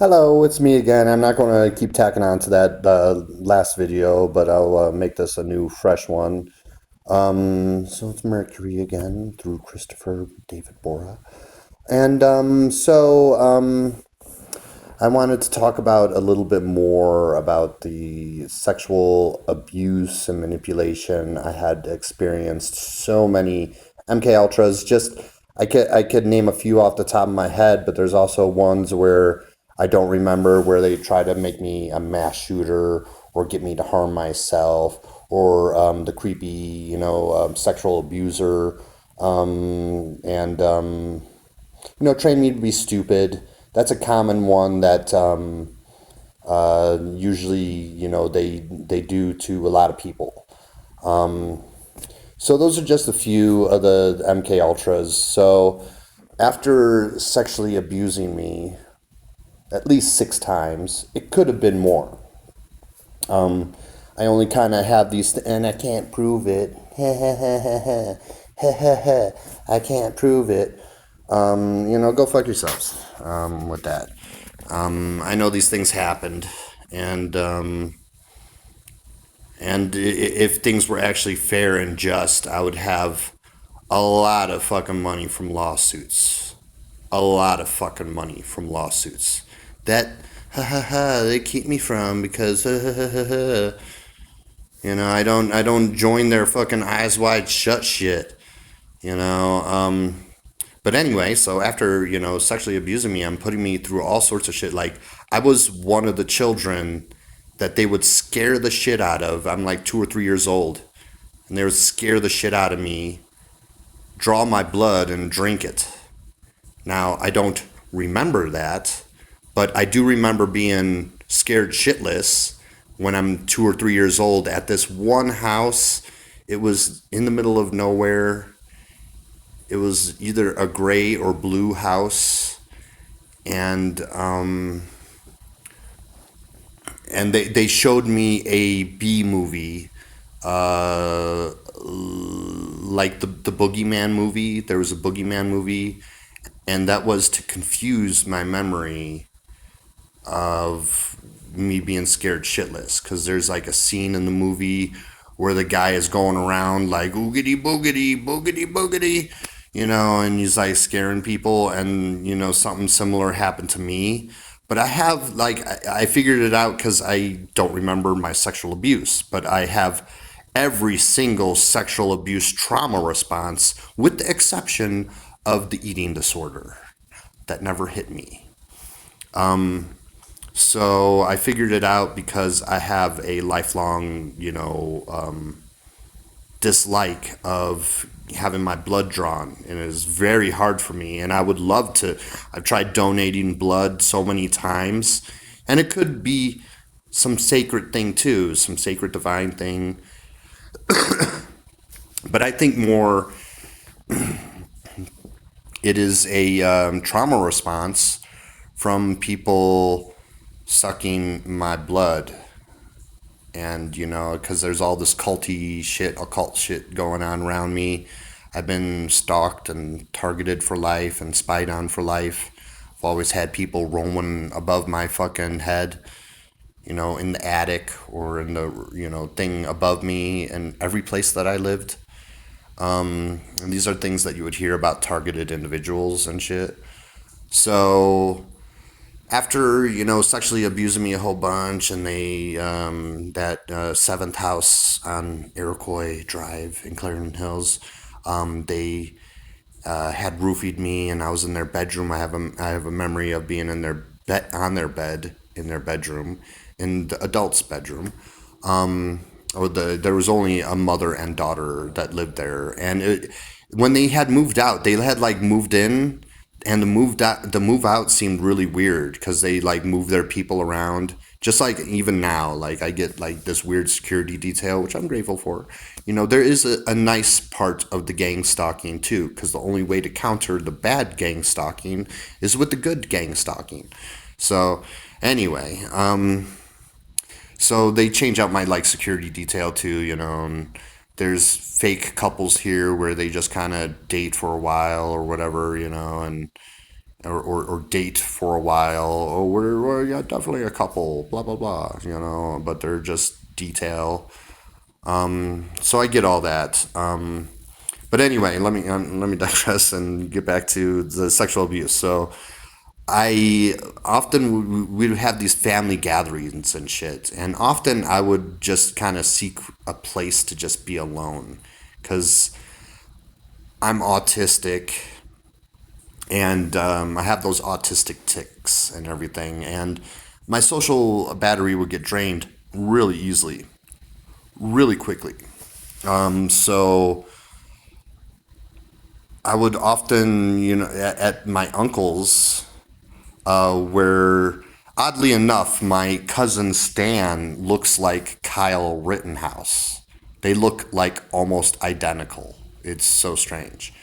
Hello, it's me again. I'm not going to keep tacking on to that last video, but I'll make this a new, fresh one. So it's Mercury again through Christopher David Bora. And I wanted to talk about a little bit more about the sexual abuse and manipulation I had experienced. So many MK Ultras. Just I could name a few off the top of my head, but there's also ones where I don't remember where they try to make me a mass shooter or get me to harm myself or the creepy, sexual abuser and train me to be stupid. That's a common one that usually, they do to a lot of people. So those are just a few of the MK Ultras. So after sexually abusing me at least 6 times, it could have been more. I only kind of have these, and I can't prove it. I can't prove it. Go fuck yourselves with that. I know these things happened, and if things were actually fair and just, I would have a lot of fucking money from lawsuits. A lot of fucking money from lawsuits. That they keep me from because I don't join their fucking eyes wide shut shit. You know, but anyway, so after, sexually abusing me, I'm putting me through all sorts of shit. Like, I was one of the children that they would scare the shit out of. I'm like 2 or 3 years old. And they would scare the shit out of me, draw my blood, and drink it. Now, I don't remember that, but I do remember being scared shitless when I'm 2 or 3 years old at this one house. It was in the middle of nowhere. It was either a gray or blue house, and they showed me a B movie, like the Boogeyman movie. There was a Boogeyman movie, and that was to confuse my memory of me being scared shitless. Because there's like a scene in the movie where the guy is going around like oogity boogity boogity boogity, and he's like scaring people, and something similar happened to me. But I have like I figured it out because I don't remember my sexual abuse, but I have every single sexual abuse trauma response with the exception of the eating disorder that never hit me. So I figured it out because I have a lifelong, dislike of having my blood drawn, and it is very hard for me. And I would love to. I've tried donating blood so many times, and it could be some sacred thing too, some sacred divine thing. But I think more it is a trauma response from people sucking my blood. And, because there's all this culty shit, occult shit going on around me. I've been stalked and targeted for life and spied on for life. I've always had people roaming above my fucking head, in the attic or in the, thing above me and every place that I lived. And these are things that you would hear about targeted individuals and shit. So after sexually abusing me a whole bunch, and they that seventh house on Iroquois Drive in Clarendon Hills, they had roofied me, and I was in their bedroom. I have a memory of being in their bed, on their bed, in their bedroom, in the adult's bedroom. There was only a mother and daughter that lived there, and when they had moved out, they had like moved in, and the move out seemed really weird because they like moved their people around. Just like even now, like I get like this weird security detail, which I'm grateful for. There is a nice part of the gang stalking too, because the only way to counter the bad gang stalking is with the good gang stalking. So anyway, so they change out my like security detail too, and there's fake couples here where they just kind of date for a while or whatever, and or date for a while. Oh, we're yeah, definitely a couple, blah, blah, blah, but they're just detail. So I get all that. But anyway, let me digress and get back to the sexual abuse. So I often we'd have these family gatherings and shit, and often I would just kind of seek a place to just be alone, because I'm autistic, and I have those autistic tics and everything, and my social battery would get drained really easily, really quickly. So I would often, at my uncle's, where oddly enough, my cousin Stan looks like Kyle Rittenhouse. They look like almost identical. It's so strange.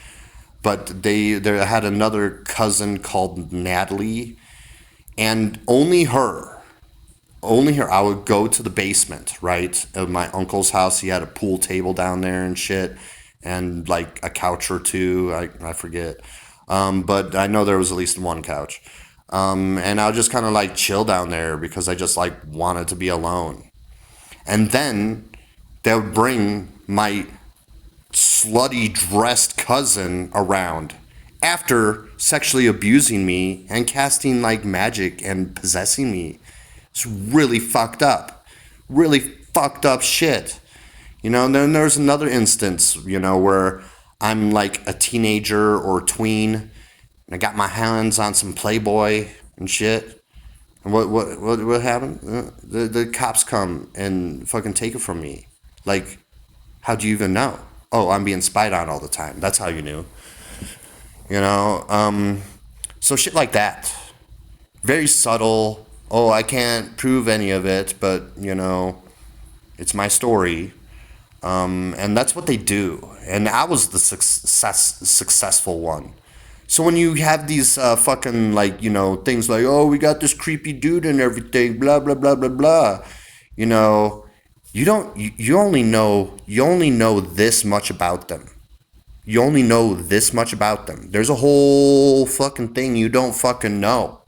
But they had another cousin called Natalie, and only her. I would go to the basement, right, of my uncle's house. He had a pool table down there and shit, and like a couch or two. I forget, but I know there was at least one couch. And I would just kind of like chill down there because I just like wanted to be alone. And then they would bring my slutty dressed cousin around after sexually abusing me and casting like magic and possessing me. It's really fucked up. Really fucked up shit. And then there's another instance, where I'm like a teenager or tween, and I got my hands on some Playboy and shit. And what happened? The cops come and fucking take it from me. Like, how'd you even know? Oh, I'm being spied on all the time. That's how you knew. You know, so shit like that. Very subtle. Oh, I can't prove any of it, but it's my story. And that's what they do. And I was the successful one. So when you have these fucking like things like, oh, we got this creepy dude and everything, blah blah blah blah blah, you know, you only know this much about them. You only know this much about them. There's a whole fucking thing you don't fucking know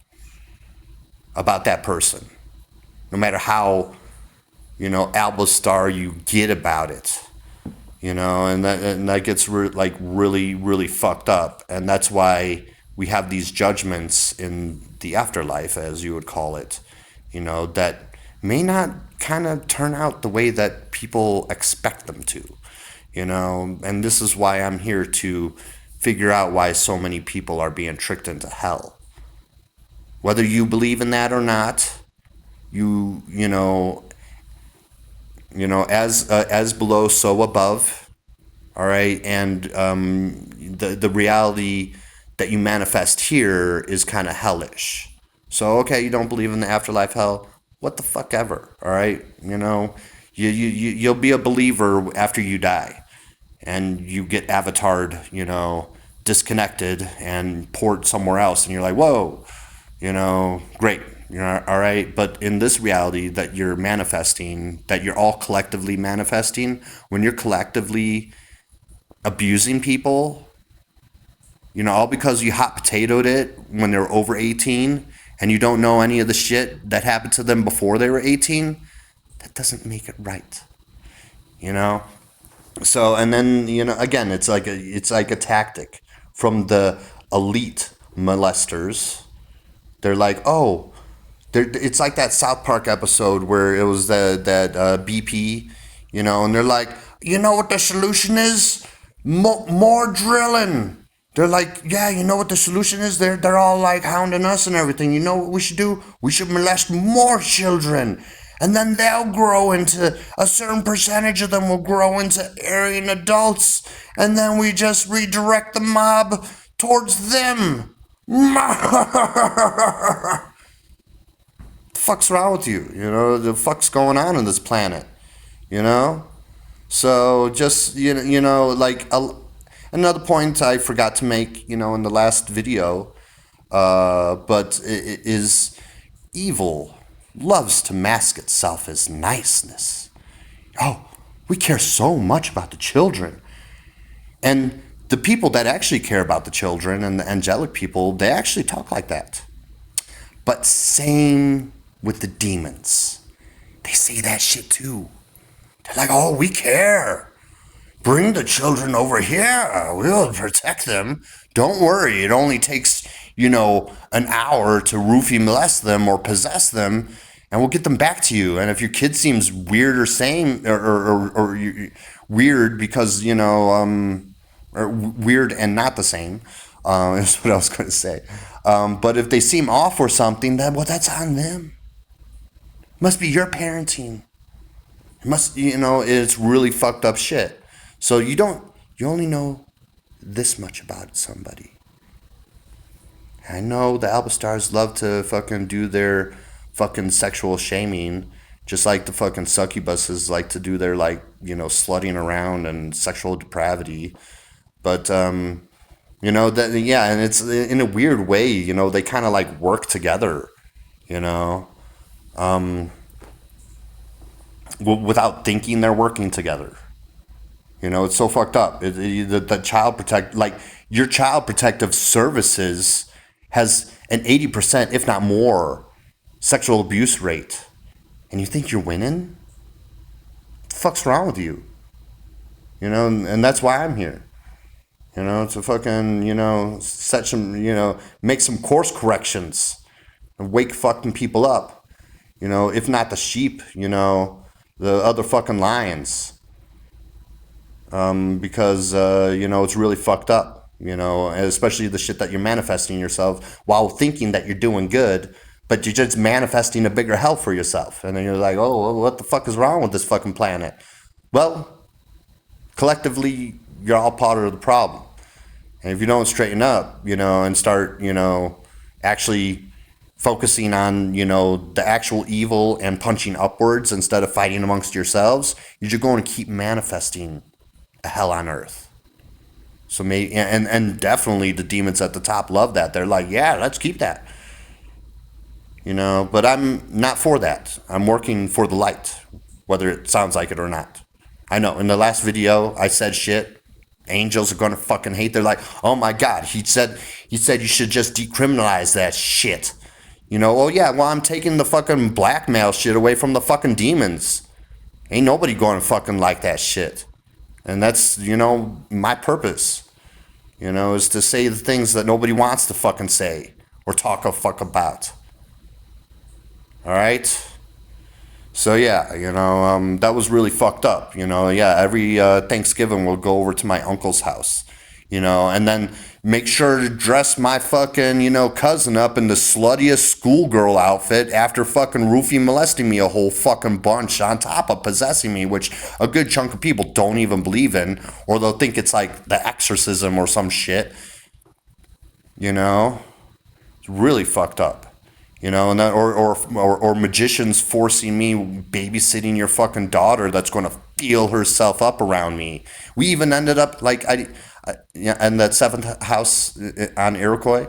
about that person. No matter how Alba Star you get about it. And that gets like really really fucked up, and that's why we have these judgments in the afterlife, as you would call it, that may not kind of turn out the way that people expect them to, and this is why I'm here to figure out why so many people are being tricked into hell. Whether you believe in that or not, as below, so above. All right, and the reality that you manifest here is kind of hellish. So okay, you don't believe in the afterlife, hell. What the fuck ever. All right, you'll be a believer after you die, and you get avatared, disconnected and poured somewhere else, and you're like, whoa, great. All right. But in this reality that you're manifesting, that you're all collectively manifesting, when you're collectively abusing people, all because you hot potatoed it when they're over 18 and you don't know any of the shit that happened to them before they were 18, that doesn't make it right. So, and then, again, it's like a tactic from the elite molesters. They're like, oh, it's like that South Park episode where it was that BP, and they're like, you know what the solution is? More drilling. They're like, yeah, you know what the solution is? They're all like hounding us and everything. You know what we should do? We should molest more children. And then they'll grow into, a certain percentage of them will grow into Aryan adults. And then we just redirect the mob towards them. Fuck's wrong with you? The fuck's going on in this planet? So just like another point I forgot to make, in the last video, but it is evil loves to mask itself as niceness. Oh, we care so much about the children, and the people that actually care about the children and the angelic people, they actually talk like that. But same with the demons. They say that shit too. They're like, oh, we care. Bring the children over here. We'll protect them. Don't worry. It only takes, an hour to roofie molest them or possess them, and we'll get them back to you. And if your kid seems weird or sane or weird because, or weird and not the same, is what I was going to say. But if they seem off or something, then, well, that's on them. Must be your parenting. It must, it's really fucked up shit. So you only know this much about somebody. I know the Alba Stars love to fucking do their fucking sexual shaming, just like the fucking succubuses like to do their, slutting around and sexual depravity. But, and it's in a weird way, they kind of like work together, without thinking they're working together. It's so fucked up. The child protect, your child protective services has an 80%, if not more, sexual abuse rate. And you think you're winning? What the fuck's wrong with you? And that's why I'm here. To fucking, set some, make some course corrections and wake fucking people up. If not the sheep, the other fucking lions. Because, it's really fucked up, especially the shit that you're manifesting yourself while thinking that you're doing good, but you're just manifesting a bigger hell for yourself. And then you're like, oh, what the fuck is wrong with this fucking planet? Well, collectively, you're all part of the problem. And if you don't straighten up, and start, actually focusing on, the actual evil and punching upwards instead of fighting amongst yourselves, you're just going to keep manifesting a hell on earth. So maybe, and definitely the demons at the top love that. They're like, yeah, let's keep that. But I'm not for that. I'm working for the light, whether it sounds like it or not. I know in the last video I said shit. Angels are gonna fucking hate. They're like, oh my God, he said you should just decriminalize that shit. Oh yeah, well, I'm taking the fucking blackmail shit away from the fucking demons. Ain't nobody going to fucking like that shit. And that's, my purpose, is to say the things that nobody wants to fucking say or talk a fuck about. All right? So, yeah, that was really fucked up. Every Thanksgiving we'll go over to my uncle's house, and then make sure to dress my fucking, cousin up in the sluttiest schoolgirl outfit after fucking roofie molesting me a whole fucking bunch on top of possessing me, which a good chunk of people don't even believe in, or they'll think it's like the exorcism or some shit. It's really fucked up. And that, or magicians forcing me babysitting your fucking daughter that's going to feel herself up around me. We even ended up in that seventh house on Iroquois,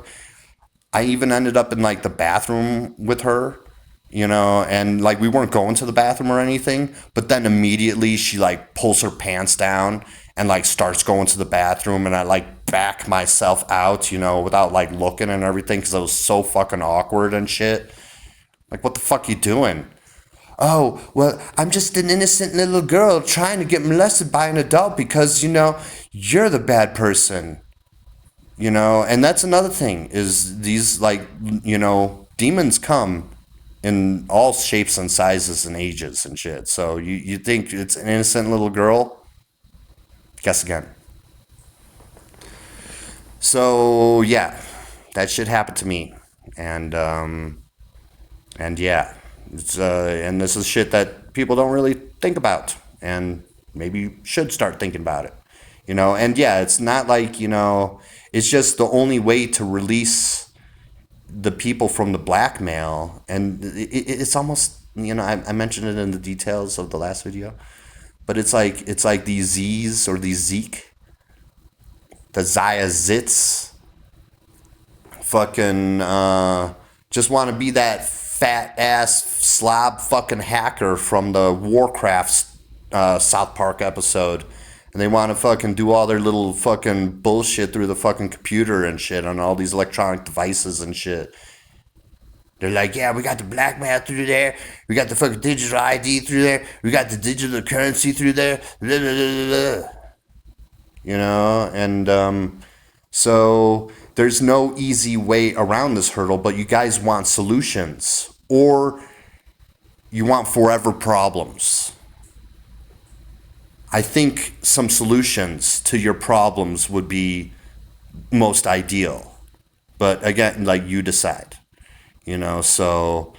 I even ended up in the bathroom with her, and we weren't going to the bathroom or anything, but then immediately she pulls her pants down and starts going to the bathroom, and I back myself out, without looking and everything, because it was so fucking awkward and shit. What the fuck you doing? Oh, well, I'm just an innocent little girl trying to get molested by an adult because, you're the bad person. And that's another thing is these, demons come in all shapes and sizes and ages and shit. So you think it's an innocent little girl? Guess again. So, yeah, that shit happened to me. And yeah. And this is shit that people don't really think about, and maybe should start thinking about it, and yeah, it's not it's just the only way to release the people from the blackmail. And it's almost, I mentioned it in the details of the last video, but it's like these Z's or these Zeke, the Zaya Zits, fucking just want to be that fat ass slob fucking hacker from the Warcraft South Park episode, And they want to fucking do all their little fucking bullshit through the fucking computer and shit on all these electronic devices and shit. They're like, yeah, we got the blackmail through there. We got the fucking digital ID through there. We got the digital currency through there. Blah, blah, blah, blah. You know, and so there's no easy way around this hurdle, but you guys want solutions or you want forever problems. I think some solutions to your problems would be most ideal. But again, like you decide, you know, so,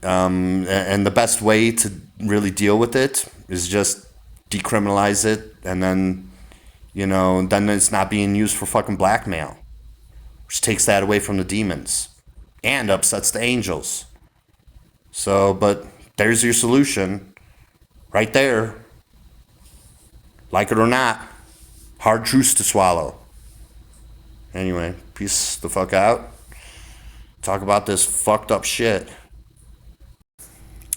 and the best way to really deal with it is just decriminalize it and then, you know, then it's not being used for fucking blackmail, which takes that away from the demons and upsets the angels. So, but there's your solution right there. Like it or not, hard truths to swallow. Anyway, peace the fuck out. Talk about this fucked up shit.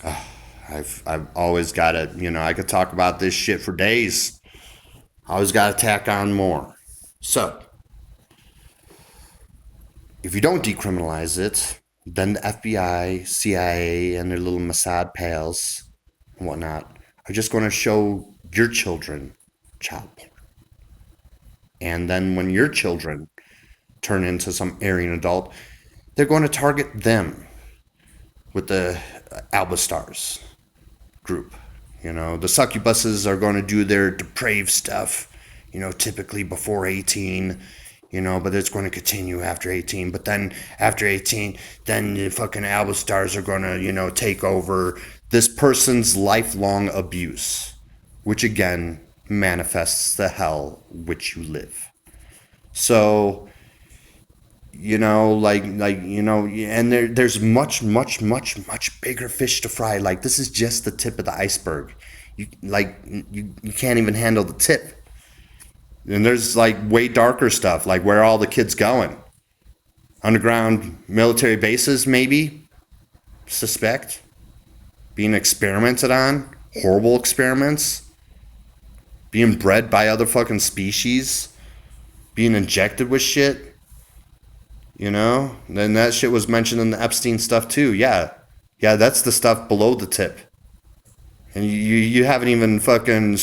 I've always got to, you know, I could talk about this shit for days. I always got to tack on more. So, if you don't decriminalize it, then the FBI, CIA, and their little Mossad pals and whatnot are just going to show your children child porn. And then when your children turn into some Aryan adult, they're going to target them with the Albastars group. You know, the succubuses are going to do their depraved stuff, you know, typically before 18, you know, but it's going to continue after 18. But then after 18, then the fucking Albastars are going to, you know, take over this person's lifelong abuse, which again manifests the hell which you live. So, you know, like you know, and there's much bigger fish to fry. Like, this is just the tip of the iceberg. You can't even handle the tip. And there's like way darker stuff, like where are all the kids going? Underground military bases, maybe? Suspect? Being experimented on? Horrible experiments? Being bred by other fucking species? Being injected with shit? You know? Then that shit was mentioned in the Epstein stuff too. Yeah, that's the stuff below the tip. And you haven't even fucking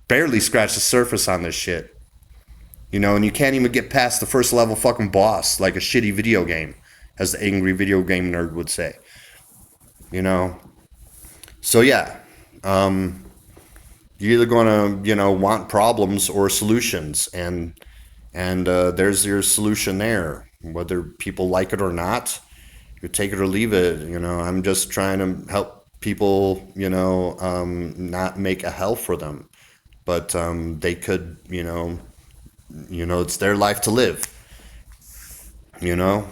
barely scratched the surface on this shit. You know, and you can't even get past the first level fucking boss, like a shitty video game, as the angry video game nerd would say. You know? So yeah, you're either going to, you know, want problems or solutions, and there's your solution there. Whether people like it or not, you take it or leave it. You know, I'm just trying to help people, you know, not make a hell for them, but they could, you know, it's their life to live. You know.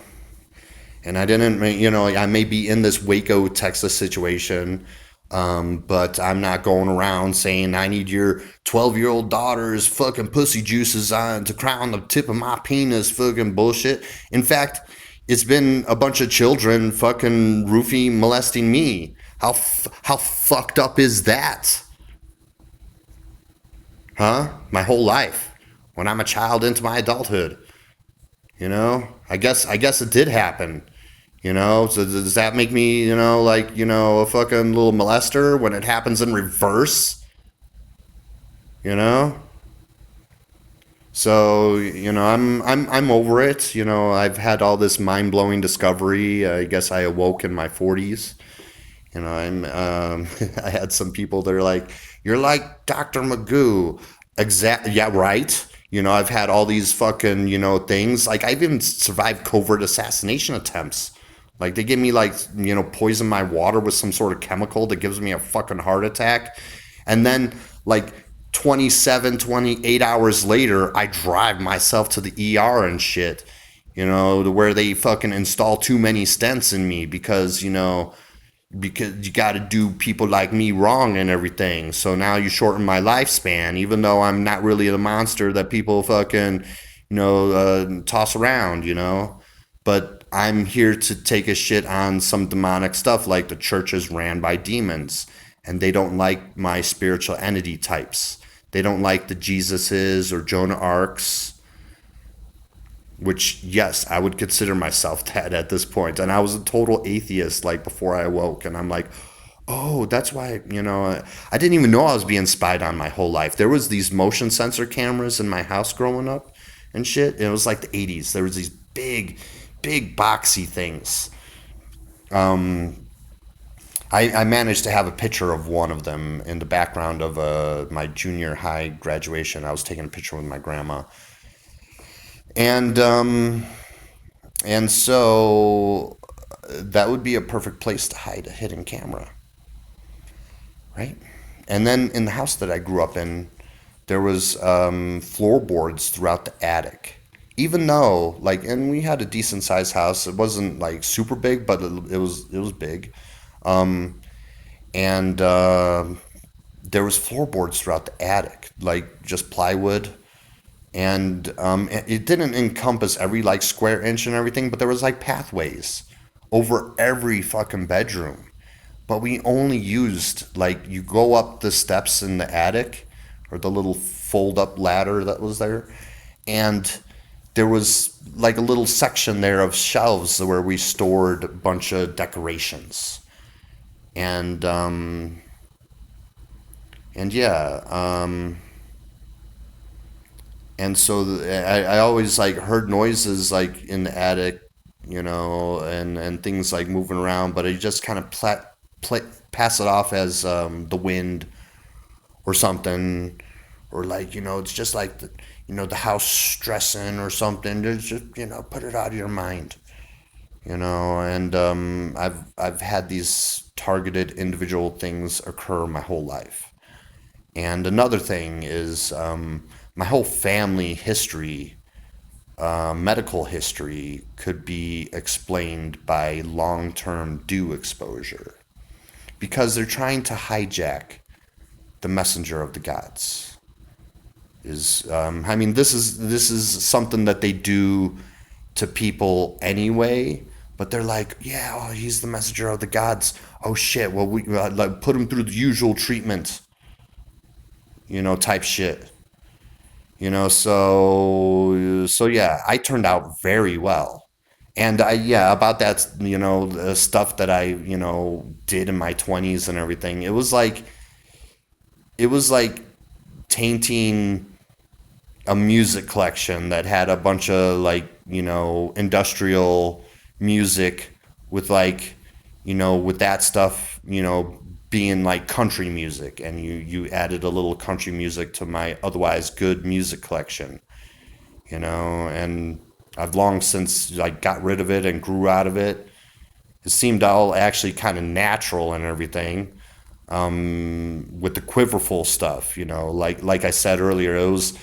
And I didn't, you know, I may be in this Waco, Texas situation, but I'm not going around saying I need your 12-year-old daughter's fucking pussy juices on to crown the tip of my penis fucking bullshit. In fact, it's been a bunch of children fucking roofie molesting me. How fucked up is that? Huh? My whole life. When I'm a child into my adulthood. You know? I guess it did happen. You know, so does that make me, you know, like, you know, a fucking little molester when it happens in reverse? You know? So, you know, I'm over it. You know, I've had all this mind-blowing discovery. I guess I awoke in my 40s. You know, I had some people that are like, "You're like Dr. Magoo." Yeah, right. You know, I've had all these fucking, you know, things. Like, I've even survived covert assassination attempts. Like, they give me, like, you know, poison my water with some sort of chemical that gives me a fucking heart attack. And then, like, 28 hours later, I drive myself to the ER and shit, you know, to where they fucking install too many stents in me because, you know, because you got to do people like me wrong and everything. So now you shorten my lifespan, even though I'm not really the monster that people fucking, you know, toss around, you know. But I'm here to take a shit on some demonic stuff, like the church is ran by demons. and they don't like my spiritual entity types. They don't like the Jesuses or Joan of Arcs, which, yes, I would consider myself that at this point. And I was a total atheist, like, before I awoke. And I'm like, oh, that's why, I didn't even know I was being spied on my whole life. There was these motion sensor cameras in my house growing up and shit. And it was like the 80s. There was these big, big boxy things. I managed to have a picture of one of them in the background of my junior high graduation. I was taking a picture with my grandma. And so that would be a perfect place to hide a hidden camera, right? And then in the house that I grew up in, there was floorboards throughout the attic. Even though, like, and we had a decent sized house. It wasn't like super big, but it was big. And there was floorboards throughout the attic, like just plywood. And it didn't encompass every like square inch and everything, but there was like pathways over every fucking bedroom. But we only used, like, you go up the steps in the attic or the little fold up ladder that was there, and there was like a little section there of shelves where we stored a bunch of decorations. And yeah, and so I always like heard noises like in the attic, and things like moving around, but I just kind of pass it off as the wind or something, or like, it's just like the house stressing or something. Just put it out of your mind, and I've had these targeted individual things occur my whole life. And another thing is my whole family history, medical history, could be explained by long-term dew exposure, because they're trying to hijack the messenger of the gods. I mean, this is something that they do to people anyway, but they're like, yeah, oh, he's the messenger of the gods. Oh shit, well, we like put him through the usual treatment, type shit. So yeah, I turned out very well. And yeah, about that, the stuff that I, did in my 20s and everything. It was like tainting a music collection that had a bunch of like, industrial music with like, with that stuff, being like country music, and you added a little country music to my otherwise good music collection, and I've long since like got rid of it and grew out of it. It seemed all actually kind of natural and everything, with the quiverful stuff, like I said earlier, it was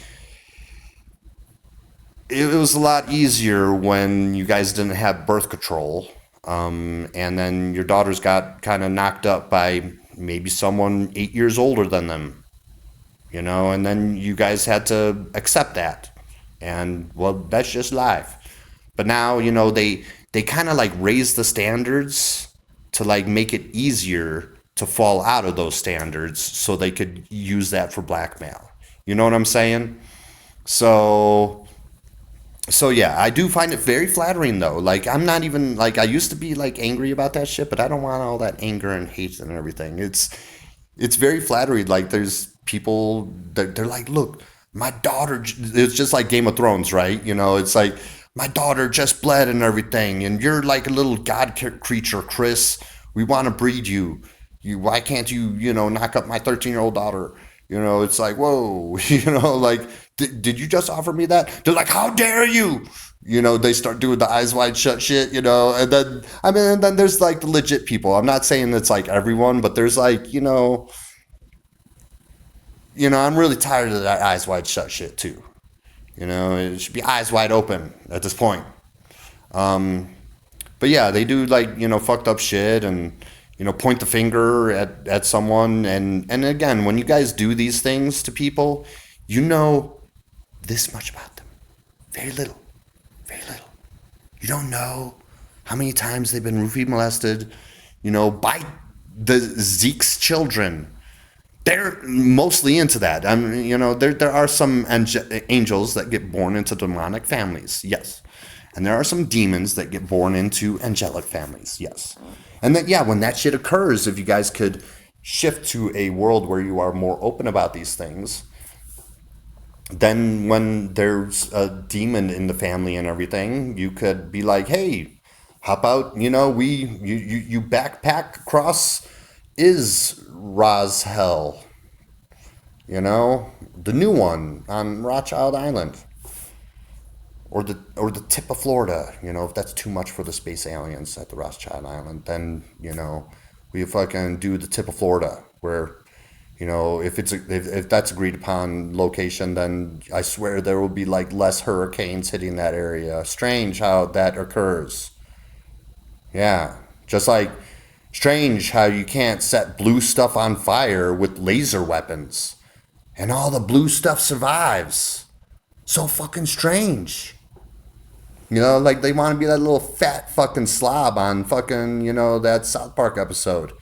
a lot easier when you guys didn't have birth control. And then your daughters got kind of knocked up by maybe someone 8 years older than them, and then you guys had to accept that. And well, that's just life. But now, they kind of like raise the standards to like make it easier to fall out of those standards so they could use that for blackmail. You know what I'm saying? So yeah, I do find it very flattering though. Like, I'm not even like, I used to be like angry about that shit, but I don't want all that anger and hate and everything. It's very flattering. Like, there's people that they're like, look, my daughter. It's just like Game of Thrones, right? It's like my daughter just bled and everything, and you're like a little god creature, Chris. We want to breed you. Why can't you, knock up my 13-year-old daughter? It's like, whoa, like, did you just offer me that? They're like, how dare you? They start doing the eyes wide shut shit, and then, I mean, and then there's like the legit people. I'm not saying it's like everyone, but there's like, I'm really tired of that eyes wide shut shit too. It should be eyes wide open at this point. But yeah, they do like, fucked up shit and, point the finger at someone. And again, when you guys do these things to people, you know this much about them. Very little. Very little. You don't know how many times they've been roofie molested, by the Zeke's children, they're mostly into that. I mean, there are some angels that get born into demonic families, yes. And there are some demons that get born into angelic families, yes. And then, yeah, when that shit occurs, if you guys could shift to a world where you are more open about these things, then when there's a demon in the family and everything, you could be like, hey, how about, you backpack across is Roshell, the new one on Rothschild Island, or the tip of Florida. If that's too much for the space aliens at the Rothschild Island, then we fucking do the tip of Florida, where if that's agreed upon location, then I swear there will be like less hurricanes hitting that area. Strange how that occurs. Yeah, just like strange how you can't set blue stuff on fire with laser weapons and all the blue stuff survives. So fucking strange. Like they want to be that little fat fucking slob on fucking, that South Park episode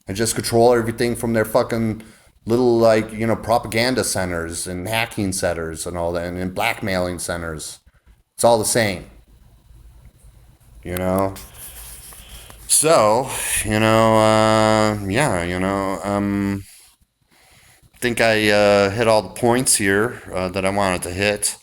and just control everything from their fucking little, like, propaganda centers and hacking centers and all that, and blackmailing centers. It's all the same, you know? So, yeah, think I hit all the points here that I wanted to hit.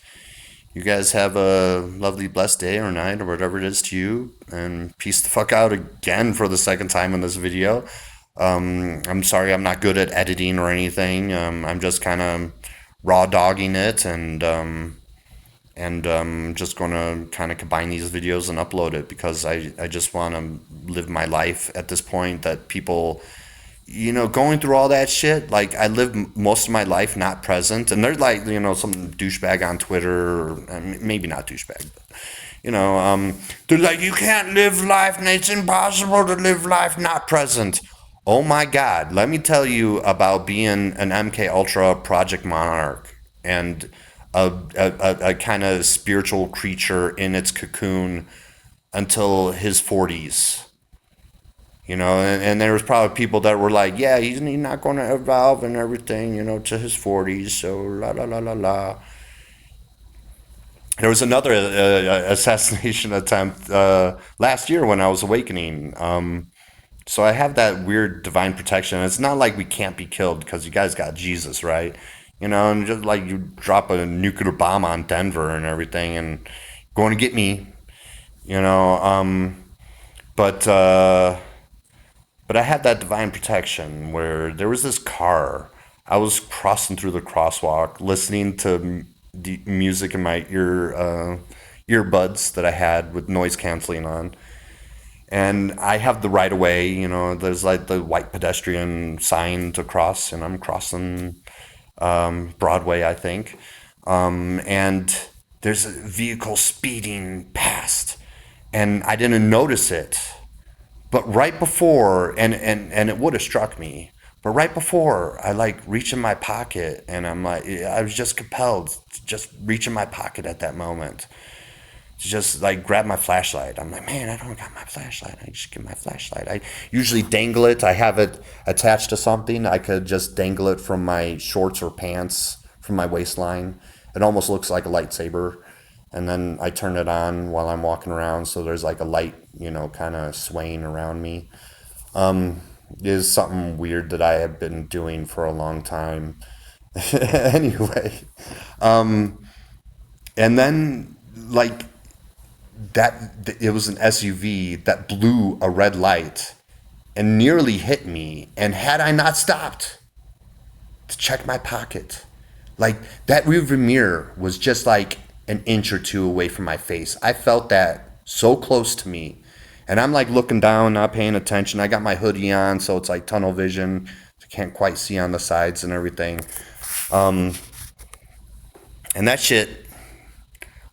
You guys have a lovely, blessed day or night or whatever it is to you. And peace the fuck out again for the second time in this video. I'm sorry I'm not good at editing or anything. I'm just kind of raw dogging it and just going to kind of combine these videos and upload it because I just want to live my life at this point that people... going through all that shit, like, I live most of my life not present, and there's, like, some douchebag on Twitter, or maybe not douchebag, but, they're like, you can't live life, and it's impossible to live life not present. Oh my God, let me tell you about being an MK Ultra Project Monarch, and a kind of spiritual creature in its cocoon until his 40s. And there was probably people that were like, yeah, he's not going to evolve and everything, to his 40s, so la la la la la. There was another assassination attempt last year when I was awakening. So I have that weird divine protection. It's not like we can't be killed because you guys got Jesus, right? And just like you drop a nuclear bomb on Denver and everything and going to get me, but... But I had that divine protection where there was this car. I was crossing through the crosswalk, listening to the music in my earbuds that I had with noise canceling on. And I have the right of way, there's like the white pedestrian sign to cross, and I'm crossing Broadway, I think. And there's a vehicle speeding past, and I didn't notice it. But right before, and it would have struck me, but right before I like reach in my pocket, and I'm like, I was just compelled to just reach in my pocket at that moment to just like grab my flashlight. I'm like, man, I don't got my flashlight. I just get my flashlight. I usually dangle it. I have it attached to something. I could just dangle it from my shorts or pants, from my waistline. It almost looks like a lightsaber. And then I turn it on while I'm walking around, so there's like a light, kind of swaying around me. Is something weird that I have been doing for a long time. Anyway, and then like that, it was an SUV that blew a red light and nearly hit me. And had I not stopped to check my pocket, like that rearview mirror was just like an inch or two away from my face. I felt that so close to me. And I'm like looking down, not paying attention. I got my hoodie on, so it's like tunnel vision. I can't quite see on the sides and everything. And that shit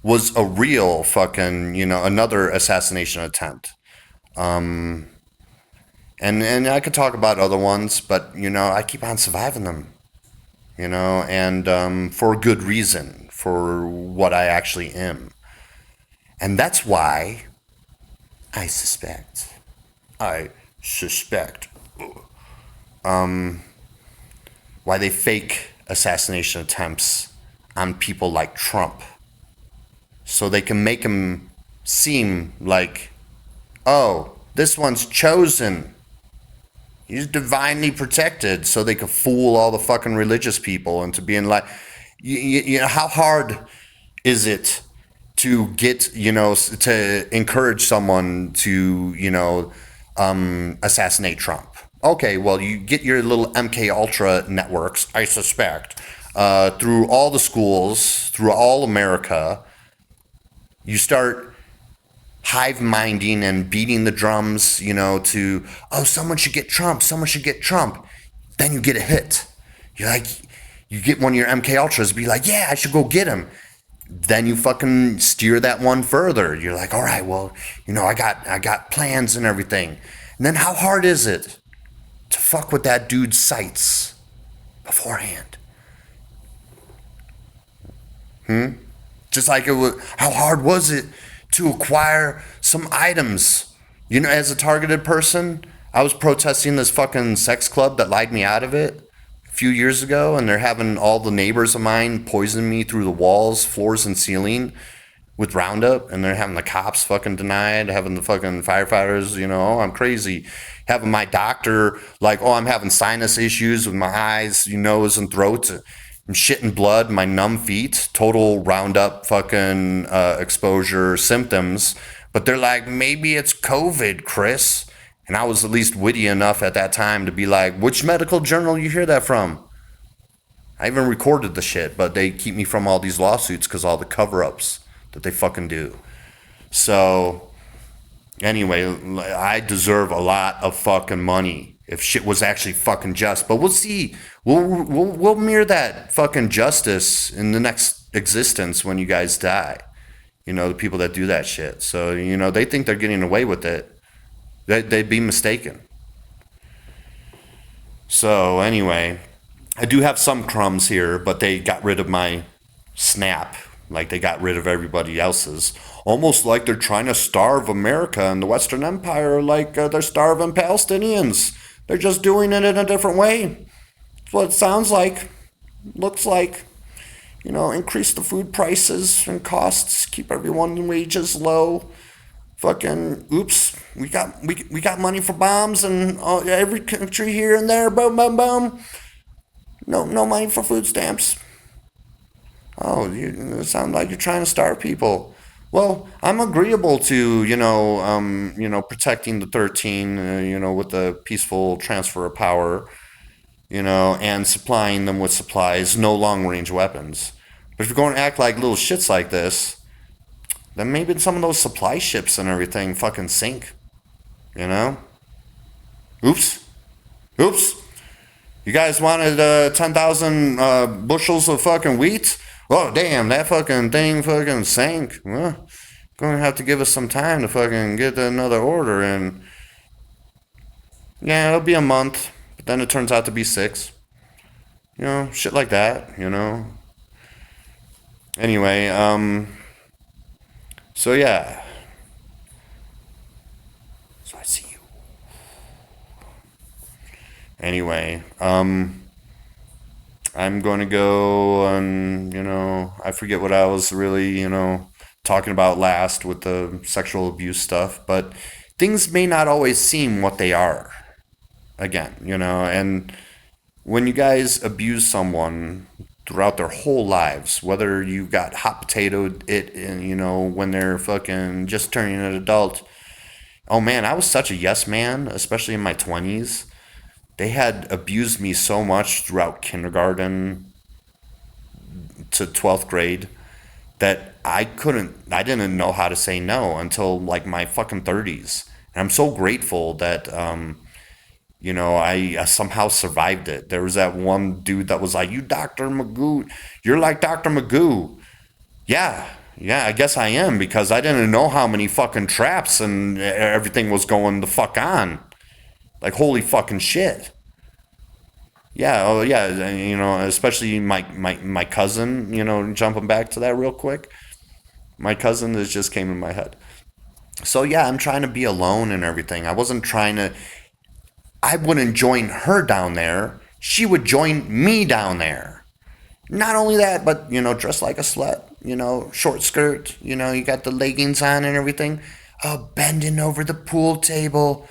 was a real fucking, another assassination attempt. And I could talk about other ones, but, I keep on surviving them. And for good reason. For what I actually am. And that's why I suspect why they fake assassination attempts on people like Trump, so they can make him seem like, oh, this one's chosen. He's divinely protected, so they could fool all the fucking religious people into being like, you know, how hard is it to get, you know, to encourage someone to, you know, assassinate Trump? Okay, well, you get your little MK Ultra networks, I suspect, through all the schools, through all America. You start hive minding and beating the drums, you know, to, oh, someone should get Trump, someone should get Trump. Then you get a hit. You're like, you get one of your MK Ultras, be like, yeah, I should go get him. Then you fucking steer that one further. You're like, all right, well, you know, I got plans and everything. And then how hard is it to fuck with that dude's sights beforehand? Just like it was, how hard was it to acquire some items? You know, as a targeted person, I was protesting this fucking sex club that lied me out of it a few years ago, and they're having all the neighbors of mine poison me through the walls, floors, and ceiling with Roundup, and they're having the cops fucking denied, having the fucking firefighters, you know, oh, I'm crazy. Having my doctor like, oh, I'm having sinus issues with my eyes, nose, and throat. I'm shitting blood, my numb feet, total Roundup fucking exposure symptoms. But they're like, maybe it's COVID, Chris. And I was at least witty enough at that time to be like, which medical journal you hear that from? I even recorded the shit, but they keep me from all these lawsuits because all the cover-ups that they fucking do. So, anyway, I deserve a lot of fucking money if shit was actually fucking just. But we'll see. We'll mirror that fucking justice in the next existence when you guys die. You know, the people that do that shit. So, you know, they think they're getting away with it. They'd be mistaken. So, anyway, I do have some crumbs here, but they got rid of my Snap. Like they got rid of everybody else's. Almost like they're trying to starve America and the Western Empire, like they're starving Palestinians. They're just doing it in a different way. That's what it sounds like. Looks like. You know, increase the food prices and costs, keep everyone's wages low. Fucking oops, we got money for bombs and every country here and there. Boom, boom, boom. No money for food stamps. Oh, it sounds like you're trying to starve people. Well, I'm agreeable to, protecting the 13, with the peaceful transfer of power, and supplying them with supplies, no long-range weapons. But if you're going to act like little shits like this, then maybe some of those supply ships and everything fucking sink, you know? Oops. Oops. You guys wanted 10,000 bushels of fucking wheat? Oh, damn, that fucking thing fucking sank. Well, gonna have to give us some time to fucking get another order in. Yeah, it'll be a month, but then it turns out to be 6. You know, shit like that, you know. Anyway, so yeah. So I see you. Anyway, I'm going to go and, I forget what I was really, talking about last with the sexual abuse stuff, but things may not always seem what they are. Again, and when you guys abuse someone throughout their whole lives, whether you got hot potatoed it, when they're fucking just turning an adult. Oh man, I was such a yes man, especially in my 20s. They had abused me so much throughout kindergarten to 12th grade that I didn't know how to say no until like my fucking 30s. And I'm so grateful that, I somehow survived it. There was that one dude that was like, you Dr. Magoo, you're like Dr. Magoo. Yeah, I guess I am, because I didn't know how many fucking traps and everything was going the fuck on. Like, holy fucking shit. Yeah, oh yeah, especially my cousin, jumping back to that real quick. My cousin that just came in my head. So yeah, I'm trying to be alone and everything. I wouldn't join her down there. She would join me down there. Not only that, but, dressed like a slut, short skirt, you got the leggings on and everything. Oh, bending over the pool table.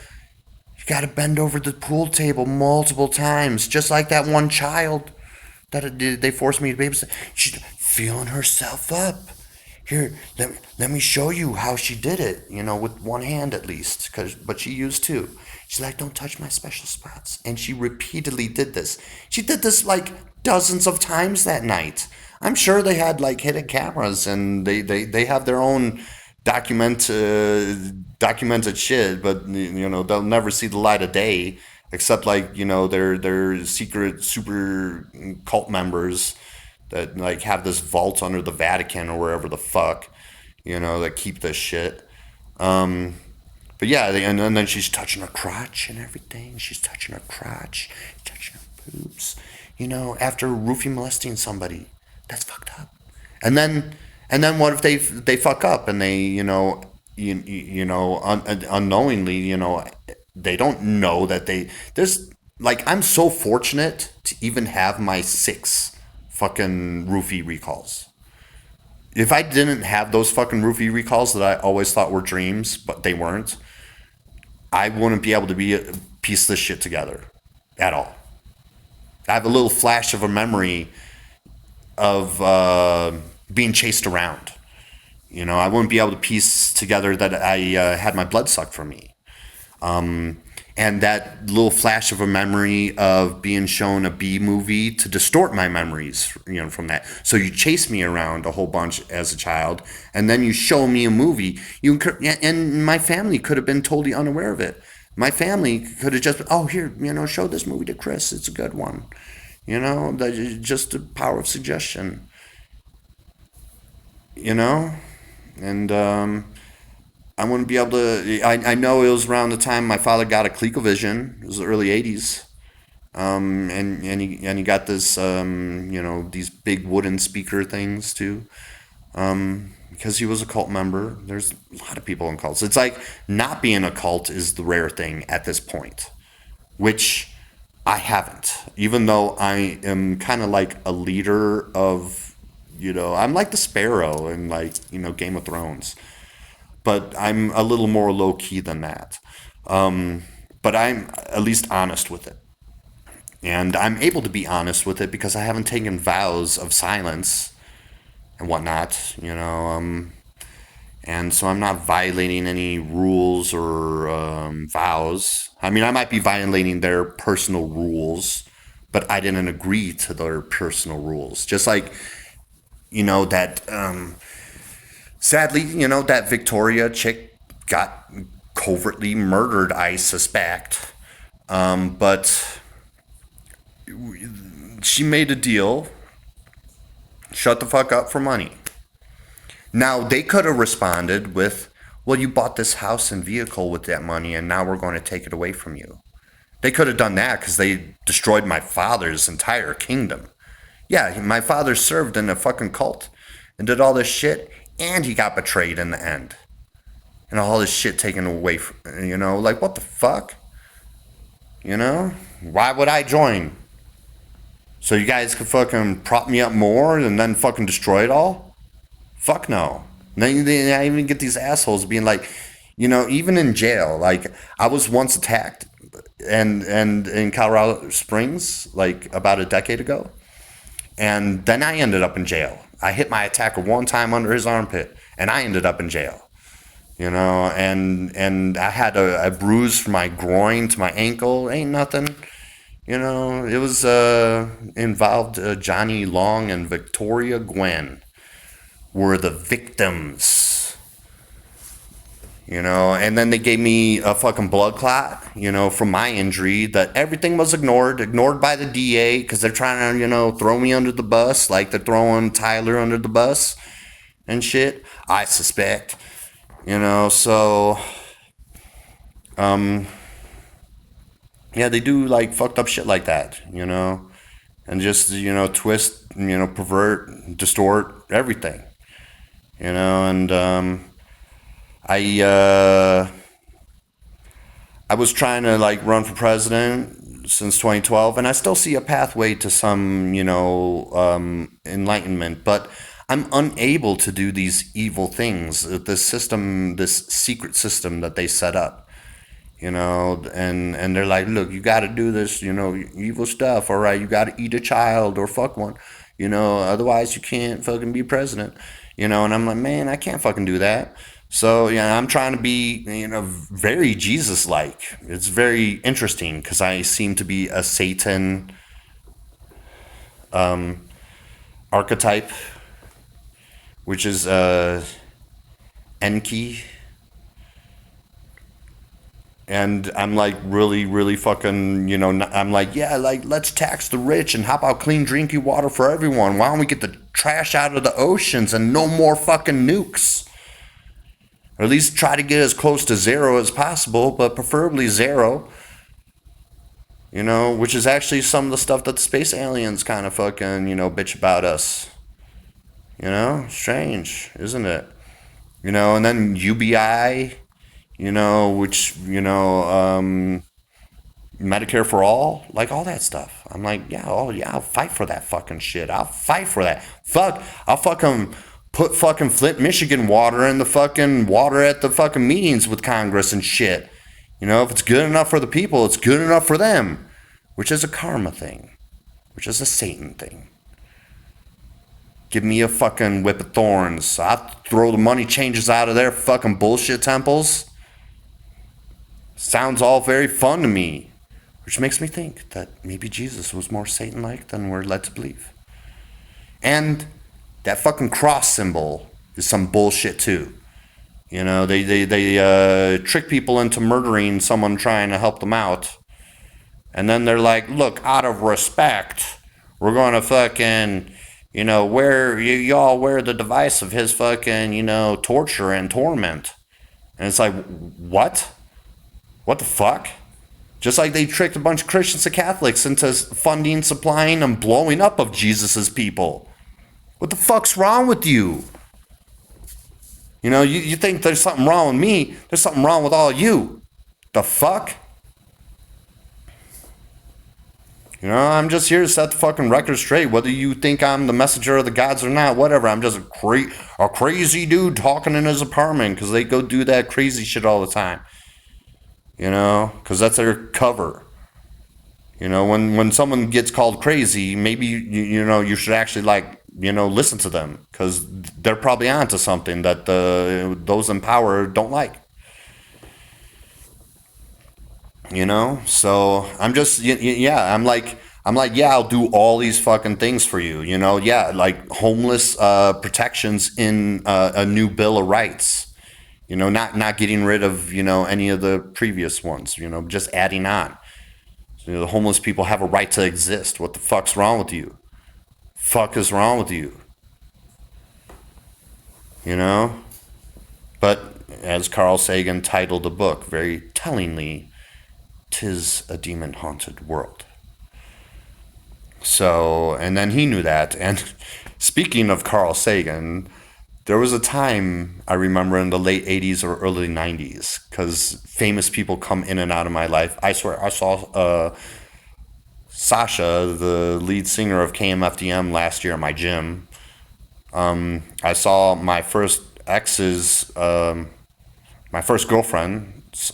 You got to bend over the pool table multiple times, just like that one child that they forced me to babysit. She's feeling herself up. Here, let me show you how she did it, with one hand at least, but she used two. She's like, don't touch my special spots. And she repeatedly did this. She did this like dozens of times that night. I'm sure they had like hidden cameras and they have their own documented shit, but they'll never see the light of day except like their secret super cult members that like have this vault under the Vatican or wherever the fuck, that keep this shit. But yeah, and then she's touching her crotch and everything. She's touching her crotch, touching her boobs. After roofie molesting somebody, that's fucked up. And then, what if they fuck up and they unknowingly they don't know that there's like I'm so fortunate to even have my 6 fucking roofie recalls. If I didn't have those fucking roofie recalls that I always thought were dreams, but they weren't, I wouldn't be able to piece this shit together at all. I have a little flash of a memory of being chased around. I wouldn't be able to piece together that I had my blood sucked from me. And that little flash of a memory of being shown a B movie to distort my memories, from that. So you chase me around a whole bunch as a child, and then you show me a movie. And my family could have been totally unaware of it. My family could have just, oh, here, show this movie to Chris. It's a good one. Just the power of suggestion. And I wouldn't be able to. I know it was around the time my father got a ColecoVision. It was the early '80s, and he got this these big wooden speaker things too, because he was a cult member. There's a lot of people in cults. It's like not being a cult is the rare thing at this point, which I haven't. Even though I am kind of like a leader of, I'm like the Sparrow in like Game of Thrones. But I'm a little more low key than that. But I'm at least honest with it. And I'm able to be honest with it because I haven't taken vows of silence and whatnot, and so I'm not violating any rules or vows. I mean, I might be violating their personal rules, but I didn't agree to their personal rules. Just like, that sadly, that Victoria chick got covertly murdered, I suspect. But she made a deal. Shut the fuck up for money. Now, they could have responded with, well, you bought this house and vehicle with that money, and now we're going to take it away from you. They could have done that because they destroyed my father's entire kingdom. Yeah, my father served in a fucking cult and did all this shit, and he got betrayed in the end. And all this shit taken away from, like, what the fuck? Why would I join? So you guys could fucking prop me up more and then fucking destroy it all? Fuck no. Then I even get these assholes being like, even in jail, like, I was once attacked and in Colorado Springs, like, about a decade ago. And then I ended up in jail. I hit my attacker one time under his armpit, and I ended up in jail. And I had a bruise from my groin to my ankle. Ain't nothing. It was involved Johnny Long and Victoria Gwen were the victims. And then they gave me a fucking blood clot, from my injury, that everything was ignored by the DA because they're trying to, throw me under the bus like they're throwing Tyler under the bus and shit, I suspect, so, yeah, they do like fucked up shit like that, and just, twist, pervert, distort everything, and, I I was trying to like run for president since 2012, and I still see a pathway to some, enlightenment, but I'm unable to do these evil things. This system, this secret system that they set up, and they're like, look, you got to do this, evil stuff. All right, you got to eat a child or fuck one, otherwise you can't fucking be president, and I'm like, man, I can't fucking do that. So, yeah, I'm trying to be, very Jesus like. It's very interesting because I seem to be a Satan archetype, which is Enki. And I'm like really, really fucking, I'm like, yeah, like, let's tax the rich and how about clean drinking water for everyone? Why don't we get the trash out of the oceans and no more fucking nukes? Or at least try to get as close to zero as possible, but preferably zero. Which is actually some of the stuff that the space aliens kind of fucking, bitch about us. Strange, isn't it? And then UBI, which, Medicare for all, like all that stuff. I'm like, yeah, oh yeah, I'll fight for that fucking shit. I'll fight for that. Fuck, I'll fucking put fucking Flint, Michigan water in the fucking water at the fucking meetings with Congress and shit. If it's good enough for the people, it's good enough for them, which is a karma thing, which is a Satan thing. Give me a fucking whip of thorns. I'll throw the money changers out of their fucking bullshit temples. Sounds all very fun to me. Which makes me think that maybe Jesus was more Satan-like than we're led to believe. And that fucking cross symbol is some bullshit too. They trick people into murdering someone trying to help them out. And then they're like, look, out of respect, we're going to fucking, y'all wear the device of his fucking, torture and torment. And it's like, what? What the fuck? Just like they tricked a bunch of Christians and Catholics into funding, supplying, and blowing up of Jesus's people. What the fuck's wrong with you? You think there's something wrong with me? There's something wrong with all you. The fuck? I'm just here to set the fucking record straight. Whether you think I'm the messenger of the gods or not, whatever. I'm just a crazy dude talking in his apartment because they go do that crazy shit all the time. Because that's their cover. When someone gets called crazy, maybe, you should actually, listen to them. Because they're probably onto something that those in power don't like. So I'm just, yeah, I'm like, yeah, I'll do all these fucking things for you. Yeah, like homeless protections in a new Bill of Rights. Not getting rid of, any of the previous ones, just adding on. So, the homeless people have a right to exist. What the fuck's wrong with you? Fuck is wrong with you? But as Carl Sagan titled the book very tellingly, "'Tis a demon-haunted world." So, and then he knew that. And speaking of Carl Sagan, there was a time I remember in the late 80s or early 90s, because famous people come in and out of my life. I swear, I saw Sasha, the lead singer of KMFDM, last year at my gym. I saw my first my first girlfriend's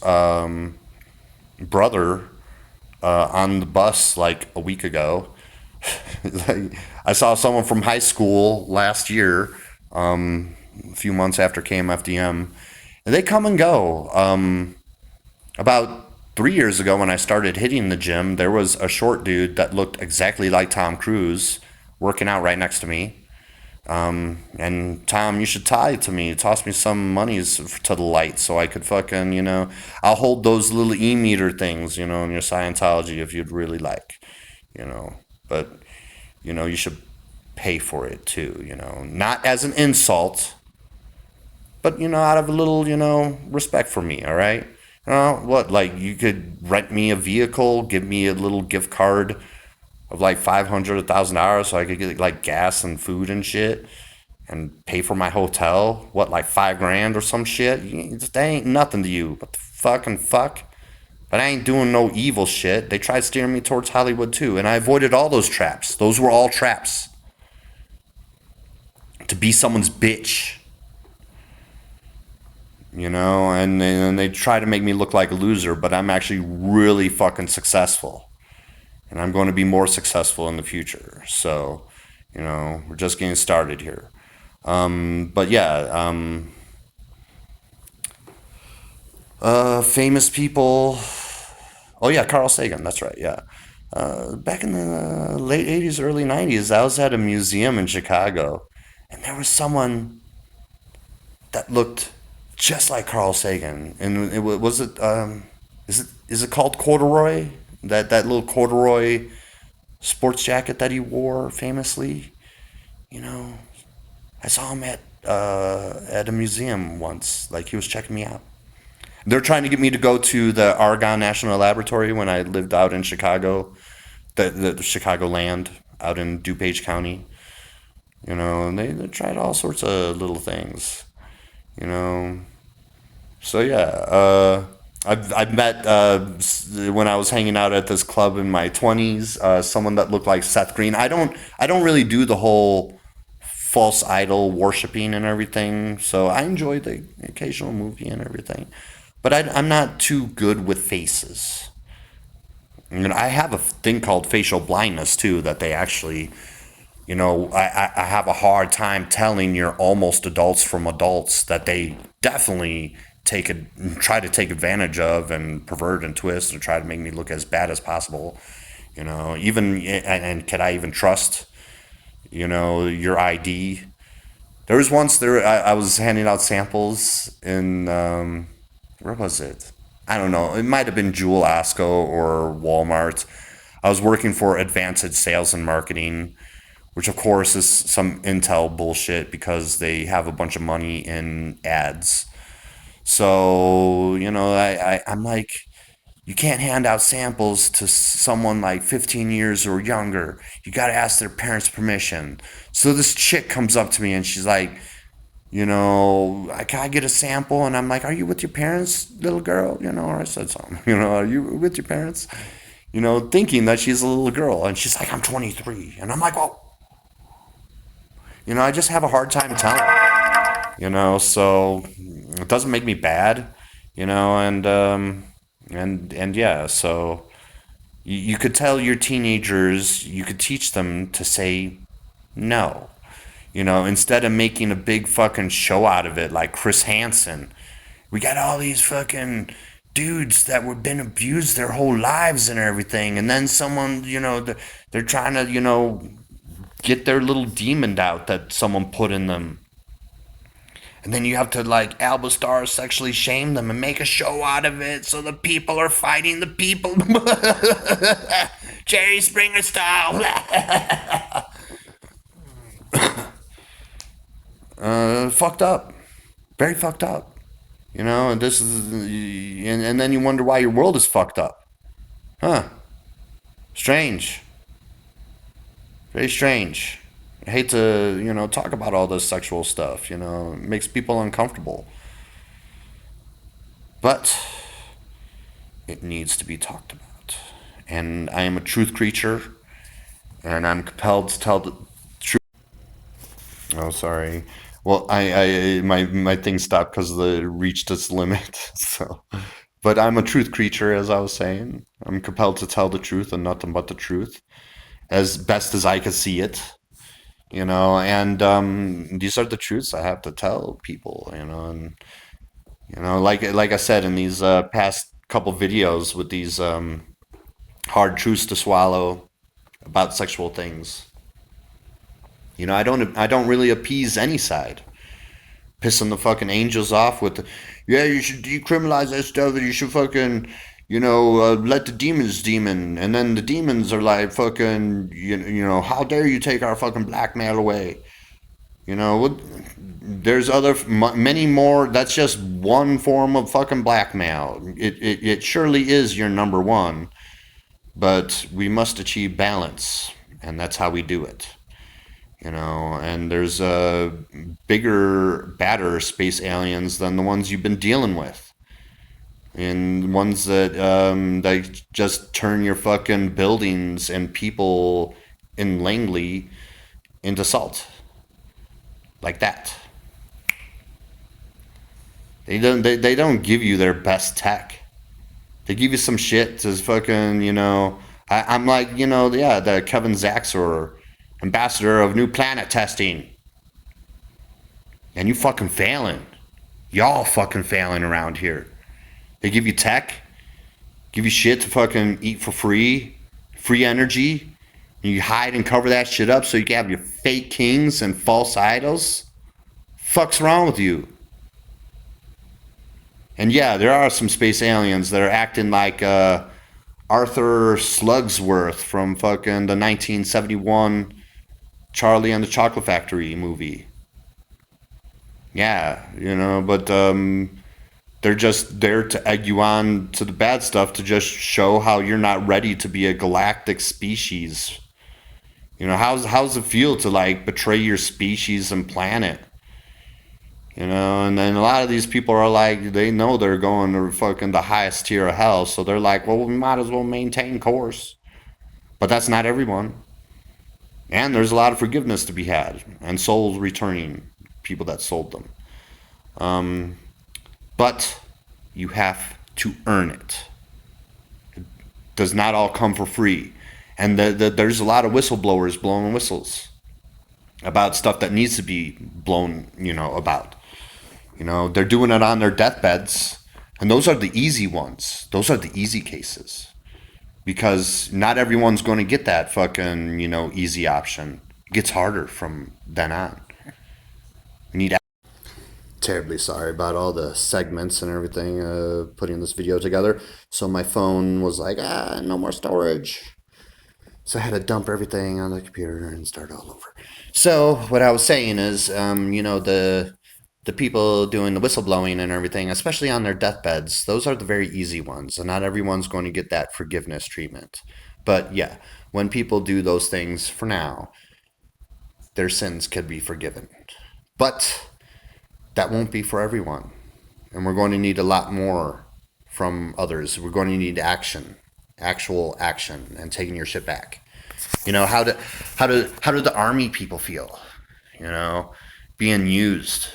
brother on the bus like a week ago. I saw someone from high school last year, a few months after KMFDM, and they come and go. About 3 years ago, when I started hitting the gym, there was a short dude that looked exactly like Tom Cruise working out right next to me. And Tom, you should toss me some monies to the light so I could fucking, I'll hold those little e-meter things, in your Scientology if you'd really like, but, you should pay for it too, not as an insult, but, out of a little, respect for me, all right? What, like, you could rent me a vehicle, give me a little gift card of like $500, $1,000 so I could get like gas and food and shit and pay for my hotel. What, like $5,000 or some shit? That ain't nothing to you. What the fucking fuck? But I ain't doing no evil shit. They tried steering me towards Hollywood too, and I avoided all those traps. Those were all traps. To be someone's bitch. And they try to make me look like a loser, but I'm actually really fucking successful. And I'm going to be more successful in the future. So, we're just getting started here. But yeah, famous people. Oh yeah, Carl Sagan. That's right. Yeah. Back in the late '80s, early '90s, I was at a museum in Chicago, and there was someone that looked just like Carl Sagan. And was it is it called corduroy? That little corduroy sports jacket that he wore famously. You know, I saw him at a museum once. Like he was checking me out. They're trying to get me to go to the Argonne National Laboratory when I lived out in Chicago, the Chicago land out in DuPage County. And they tried all sorts of little things. You know, so yeah, I've met when I was hanging out at this club in my 20s, someone that looked like Seth Green. I don't really do the whole false idol worshiping and everything. So I enjoy the occasional movie and everything, but I'm not too good with faces. I have a thing called facial blindness too. That they actually, I have a hard time telling your almost adults from adults that they definitely try to take advantage of and pervert and twist and try to make me look as bad as possible. Even and can I even trust your ID? There was once I was handing out samples in where was it? I don't know. It might have been Jewel Osco or Walmart. I was working for Advanced Sales and Marketing, which of course is some Intel bullshit because they have a bunch of money in ads. So, I'm like, you can't hand out samples to someone like 15 years or younger. You got to ask their parents' permission. So this chick comes up to me and she's like, can I get a sample? And I'm like, are you with your parents, little girl? Or I said something, are you with your parents? Thinking that she's a little girl. And she's like, I'm 23. And I'm like, well, I just have a hard time telling. So it doesn't make me bad, and yeah, so you could tell your teenagers, you could teach them to say no, instead of making a big fucking show out of it like Chris Hansen. We got all these fucking dudes that were been abused their whole lives and everything, and then someone, they're trying to, get their little demon out that someone put in them. And then you have to like Albastar sexually shame them and make a show out of it so the people are fighting the people. Jerry Springer style. Fucked up. Very fucked up. And this is, and then you wonder why your world is fucked up. Huh. Strange. Very strange. I hate to, talk about all this sexual stuff, it makes people uncomfortable. But it needs to be talked about. And I am a truth creature, and I'm compelled to tell the truth. Oh, sorry. Well, my thing stopped because it reached its limit. So, but I'm a truth creature, as I was saying. I'm compelled to tell the truth and nothing but the truth, as best as I can see it. And these are the truths I have to tell people. And like I said in these past couple videos with these hard truths to swallow about sexual things. I don't really appease any side. Pissing the fucking angels off with, yeah, you should decriminalize that stuff, and you should fucking, let the demons demon, and then the demons are like fucking, how dare you take our fucking blackmail away? There's many more. That's just one form of fucking blackmail. It surely is your number one, but we must achieve balance, and that's how we do it. And there's bigger, badder space aliens than the ones you've been dealing with. and ones that that just turn your fucking buildings and people in Langley into salt, like that. They don't give you their best tech. They give you some shit to fucking, I'm like, yeah, the Kevin Zaxor, ambassador of new planet testing, and you fucking failing. Y'all fucking failing around here. They give you tech, give you shit to fucking eat for free energy, and you hide and cover that shit up so you can have your fake kings and false idols. Fuck's wrong with you? And yeah, there are some space aliens that are acting like Arthur Slugsworth from fucking the 1971 Charlie and the Chocolate Factory movie. Yeah, but they're just there to egg you on to the bad stuff to just show how you're not ready to be a galactic species. How's it feel to like betray your species and planet? And then a lot of these people are like, they know they're going to fucking the highest tier of hell, so they're like, well, we might as well maintain course. But that's not everyone. And there's a lot of forgiveness to be had, and souls returning, people that sold them. But you have to earn it. It does not all come for free. And there's a lot of whistleblowers blowing whistles about stuff that needs to be blown, about. They're doing it on their deathbeds. And those are the easy ones. Those are the easy cases. Because not everyone's going to get that fucking, easy option. It gets harder from then on. We need. Terribly sorry about all the segments and everything, putting this video together. So my phone was like, no more storage. So I had to dump everything on the computer and start all over. So what I was saying is, the people doing the whistleblowing and everything, especially on their deathbeds, those are the very easy ones. And not everyone's going to get that forgiveness treatment. But yeah, when people do those things for now, their sins could be forgiven. But that won't be for everyone. And we're going to need a lot more from others. We're going to need action, actual action, and taking your shit back. How do the army people feel? Being used.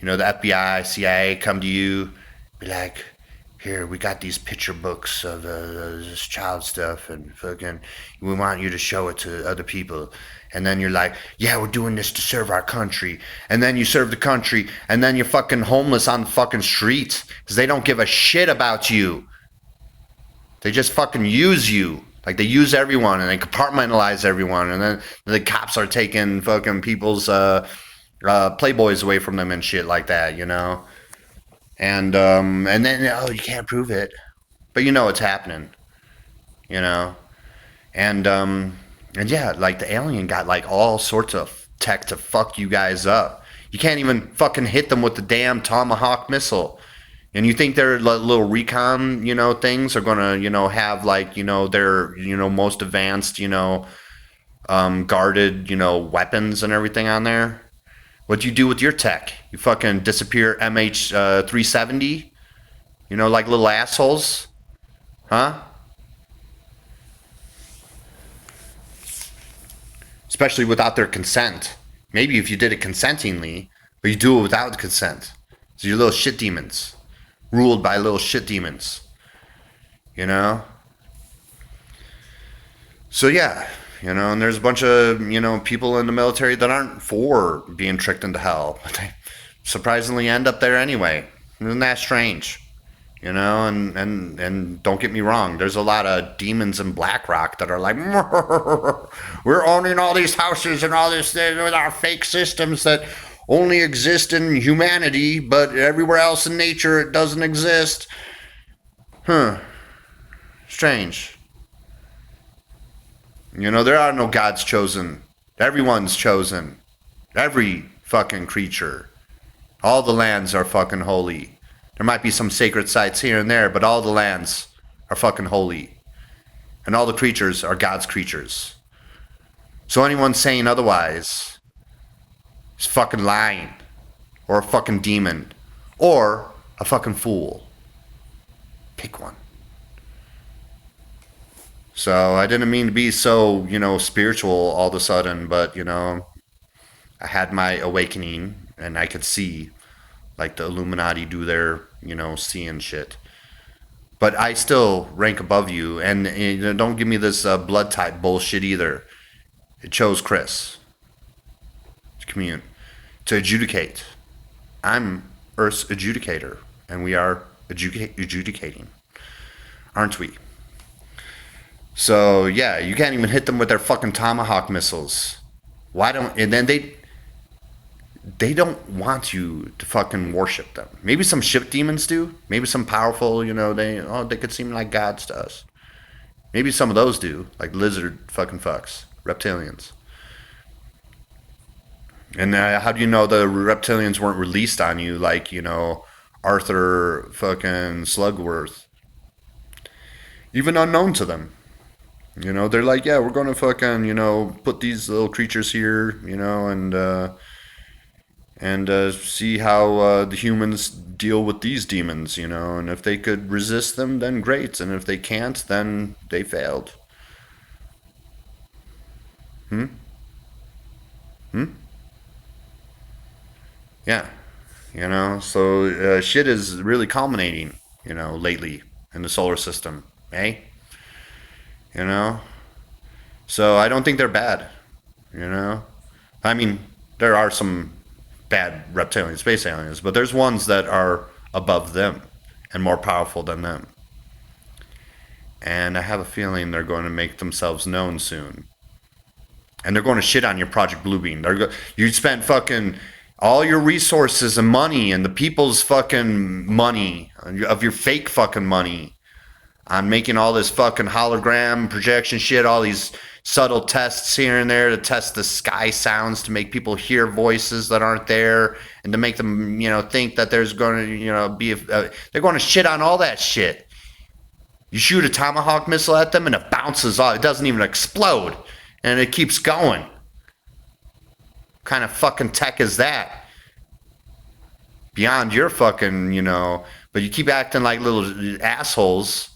The FBI, CIA come to you, be like, here, we got these picture books of this child stuff, and fucking, we want you to show it to other people. And then you're like, yeah, we're doing this to serve our country. And then you serve the country, and then you're fucking homeless on the fucking streets because they don't give a shit about you. They just fucking use you. Like, they use everyone, and they compartmentalize everyone, and then the cops are taking fucking people's Playboys away from them and shit like that, And then, you can't prove it. But it's happening, And yeah, like the alien got like all sorts of tech to fuck you guys up. You can't even fucking hit them with the damn Tomahawk missile. And you think their little recon, things are gonna, have like, their, most advanced, guarded, weapons and everything on there? What do you do with your tech? You fucking disappear MH370? Like little assholes? Huh? Especially without their consent. Maybe if you did it consentingly, but you do it without consent. So you're little shit demons. Ruled by little shit demons. So yeah, and there's a bunch of, people in the military that aren't for being tricked into hell. But they surprisingly end up there anyway. Isn't that strange? And don't get me wrong, there's a lot of demons in BlackRock that are like, we're owning all these houses and all this with our fake systems that only exist in humanity, but everywhere else in nature it doesn't exist. Strange. There are no gods chosen. Everyone's chosen. Every fucking creature. All the lands are fucking holy. There might be some sacred sites here and there, but all the lands are fucking holy. And all the creatures are God's creatures. So anyone saying otherwise is fucking lying. Or a fucking demon. Or a fucking fool. Pick one. So I didn't mean to be so, spiritual all of a sudden, but, I had my awakening and I could see like the Illuminati do their, seeing shit. But I still rank above you, and don't give me this blood type bullshit either. It chose Chris to commune, to adjudicate. I'm Earth's adjudicator, and we are adjudicating, aren't we? So yeah, you can't even hit them with their fucking tomahawk missiles. Why don't? And then they don't want you to fucking worship them. Maybe some ship demons do. Maybe some powerful, they could seem like gods to us. Maybe some of those do, like lizard fucking fucks, reptilians. And how do you know the reptilians weren't released on you, like Arthur fucking Slugworth? Even unknown to them. They're like, yeah, we're gonna fucking, put these little creatures here, and see how the humans deal with these demons, and if they could resist them, then great, and if they can't, then they failed. Hmm? Hmm? Yeah. So shit is really culminating, lately in the solar system, eh? You know? So I don't think they're bad, you know? I mean, there are some bad reptilian space aliens, but there's ones that are above them and more powerful than them. And I have a feeling they're going to make themselves known soon. And they're going to shit on your Project Bluebeam. You spent fucking all your resources and money and the people's fucking money, of your fake fucking money, on making all this fucking hologram projection shit, all these subtle tests here and there to test the sky sounds, to make people hear voices that aren't there, and to make them, think that there's going to, be they're going to shit on all that shit. You shoot a tomahawk missile at them and it bounces off. It doesn't even explode, and it keeps going. What kind of fucking tech is that? Beyond your fucking, but you keep acting like little assholes,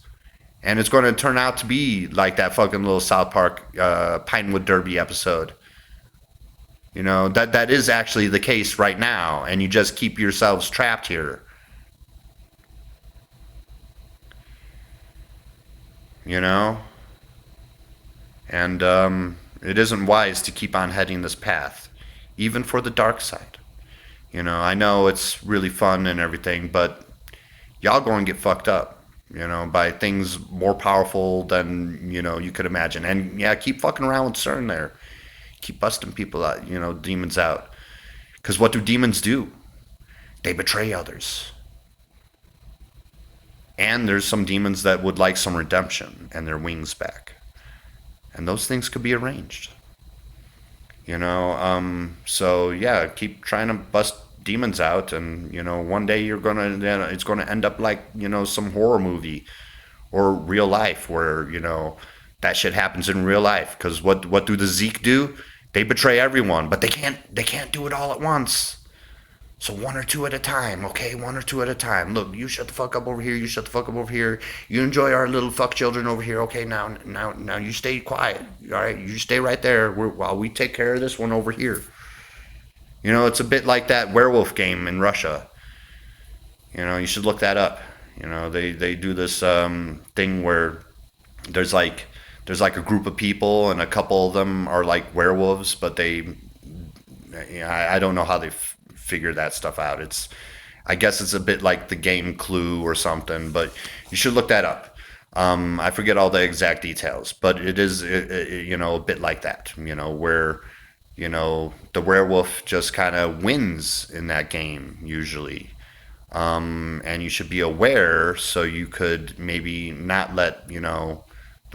and it's going to turn out to be like that fucking little South Park Pinewood Derby episode. That is actually the case right now, and you just keep yourselves trapped here. And it isn't wise to keep on heading this path, even for the dark side. I know it's really fun and everything, but y'all going to get fucked up, by things more powerful than, you could imagine. And yeah, keep fucking around with CERN there. Keep busting people out, demons out. Because what do demons do? They betray others. And there's some demons that would like some redemption and their wings back. And those things could be arranged. So yeah, keep trying to bust demons out, and one day it's gonna end up like some horror movie or real life, where that shit happens in real life. Because what do the Zeke do? They betray everyone, but they can't do it all at once. So one or two at a time, okay? One or two at a time. Look, you shut the fuck up over here. You shut the fuck up over here. You enjoy our little fuck children over here, okay? Now, you stay quiet, all right? You stay right there while we take care of this one over here. It's a bit like that werewolf game in Russia. You should look that up. They do this thing where there's like a group of people, and a couple of them are like werewolves, but I don't know how they figure that stuff out. I guess it's a bit like the game Clue or something, but you should look that up. I forget all the exact details, but it is a bit like that. Where the werewolf just kind of wins in that game usually. And you should be aware, so you could maybe not let the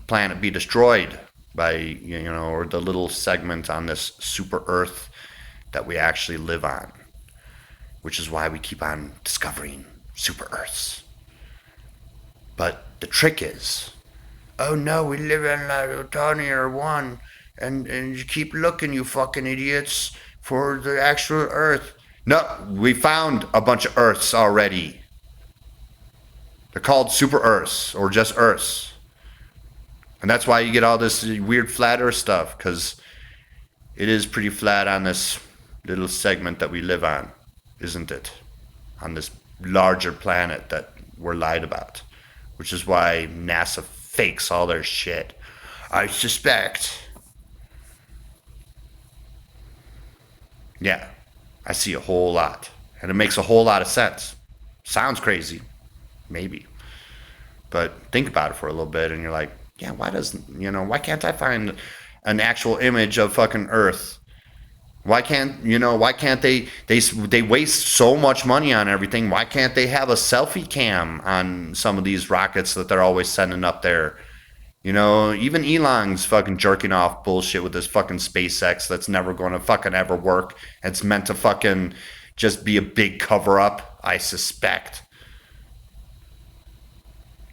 planet be destroyed by or the little segment on this super Earth that we actually live on, which is why we keep on discovering super Earths. But the trick is, oh no, we live in Latania 1, and you keep looking, you fucking idiots, for the actual Earth. No, we found a bunch of Earths already. They're called super Earths or just Earths. And that's why you get all this weird flat Earth stuff, because it is pretty flat on this little segment that we live on, isn't it? On this larger planet that we're lied about, which is why NASA fakes all their shit. I suspect. Yeah, I see a whole lot. And it makes a whole lot of sense. Sounds crazy, maybe. But think about it for a little bit and you're like, yeah, why can't I find an actual image of fucking Earth? Why can't they waste so much money on everything? Why can't they have a selfie cam on some of these rockets that they're always sending up there? Even Elon's fucking jerking off bullshit with this fucking SpaceX that's never going to fucking ever work. It's meant to fucking just be a big cover up, I suspect.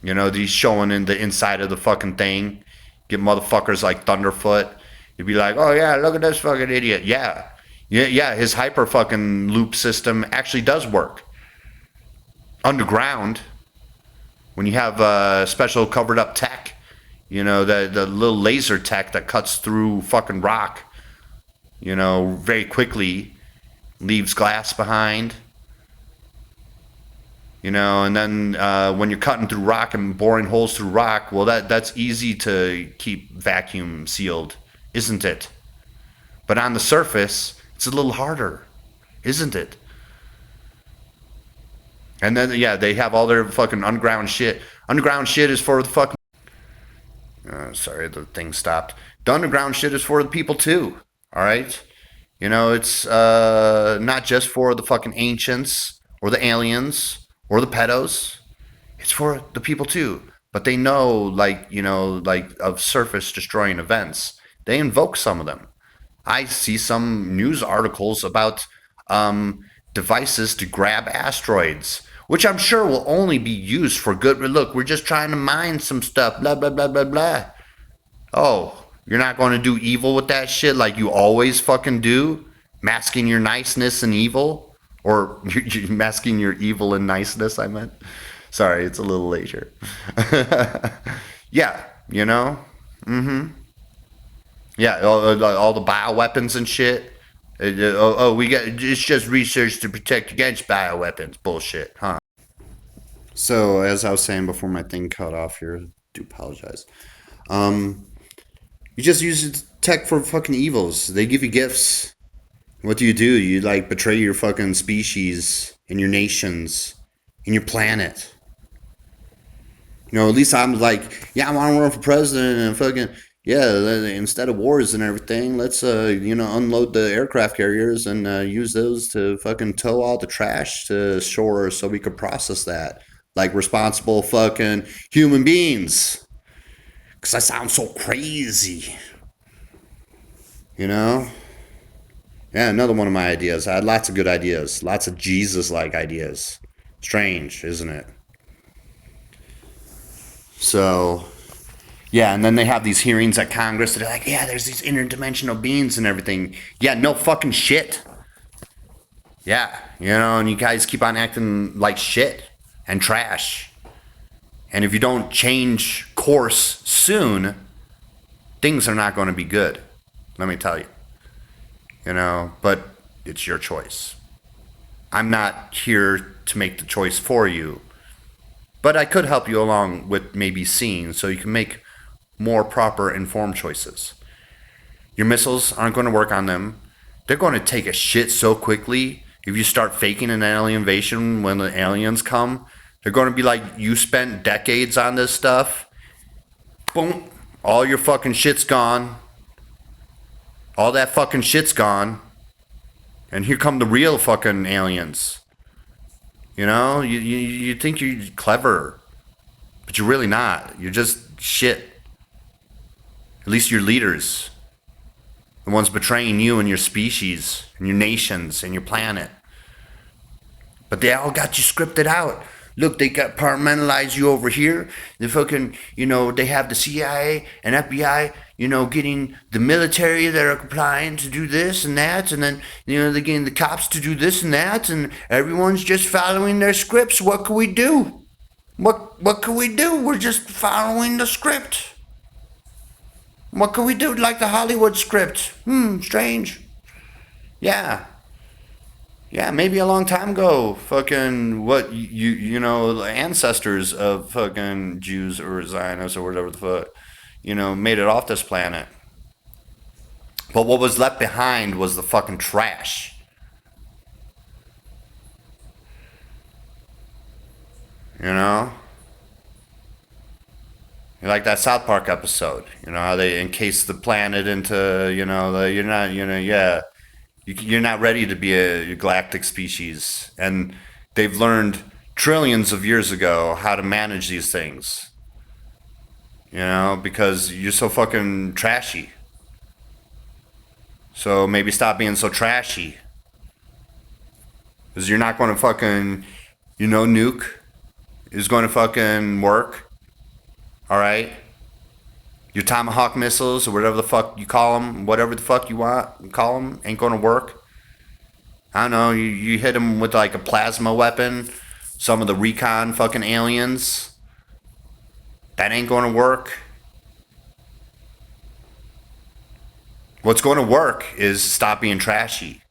He's showing in the inside of the fucking thing. Get motherfuckers like Thunderfoot. You'd be like, oh yeah, look at this fucking idiot. Yeah, his hyper fucking loop system actually does work. Underground, when you have special covered up tech, the little laser tech that cuts through fucking rock, very quickly, leaves glass behind. And then when you're cutting through rock and boring holes through rock, well, that's easy to keep vacuum sealed, isn't it? But on the surface, it's a little harder, isn't it? And then, yeah, they have all their fucking underground shit. Underground shit is for the fucking... sorry, the thing stopped. The underground shit is for the people, too, all right? It's not just for the fucking ancients or the aliens or the pedos. It's for the people too. But they know, like of surface destroying events. They invoke some of them. I see some news articles about devices to grab asteroids, which I'm sure will only be used for good. Look, we're just trying to mine some stuff, blah, blah, blah, blah, blah. Oh, you're not going to do evil with that shit like you always fucking do? Masking your niceness and evil? Or you're masking your evil and niceness, I meant. Sorry, it's a little later. Yeah, Mm-hmm. Yeah, all the bioweapons and shit. It's just research to protect against bioweapons. Bullshit, huh? So, as I was saying before my thing cut off here, I do apologize. You just use tech for fucking evils. They give you gifts. What do? You like betray your fucking species and your nations and your planet. At least I'm like, yeah, I want to run for president and fucking, yeah, instead of wars and everything, let's, unload the aircraft carriers and use those to fucking tow all the trash to shore so we could process that. Like responsible fucking human beings. Because I sound so crazy. Yeah, another one of my ideas. I had lots of good ideas. Lots of Jesus-like ideas. Strange, isn't it? So, yeah, and then they have these hearings at Congress. They're like, yeah, there's these interdimensional beings and everything. Yeah, no fucking shit. Yeah, and you guys keep on acting like shit and trash. And if you don't change course soon, things are not going to be good. Let me tell you. But it's your choice. I'm not here to make the choice for you. But I could help you along with maybe seeing so you can make more proper informed choices. Your missiles aren't going to work on them. They're going to take a shit so quickly. If you start faking an alien invasion when the aliens come, they're going to be like, you spent decades on this stuff. Boom. All your fucking shit's gone. All that fucking shit's gone. And here come the real fucking aliens. You think you're clever. But you're really not. You're just shit. At least your leaders. The ones betraying you and your species, and your nations, and your planet. But they all got you scripted out. Look, they got compartmentalized you over here. They fucking, they have the CIA and FBI, getting the military that are complying to do this and that. And then, they're getting the cops to do this and that. And everyone's just following their scripts. What can we do? What can we do? We're just following the script. What can we do? Like the Hollywood script. Strange. Yeah. Yeah, maybe a long time ago, fucking what ancestors of fucking Jews or Zionists or whatever the fuck, made it off this planet. But what was left behind was the fucking trash. You know? Like that South Park episode, how they encase the planet into, you're not, yeah, you're not ready to be a galactic species. And they've learned trillions of years ago how to manage these things, because you're so fucking trashy. So maybe stop being so trashy. Because you're not going to fucking, nuke is going to fucking work. All right? Your Tomahawk missiles or whatever the fuck you call them, whatever the fuck you want, call them, ain't going to work. I don't know, you hit them with like a plasma weapon, some of the recon fucking aliens. That ain't going to work. What's going to work is stop being trashy.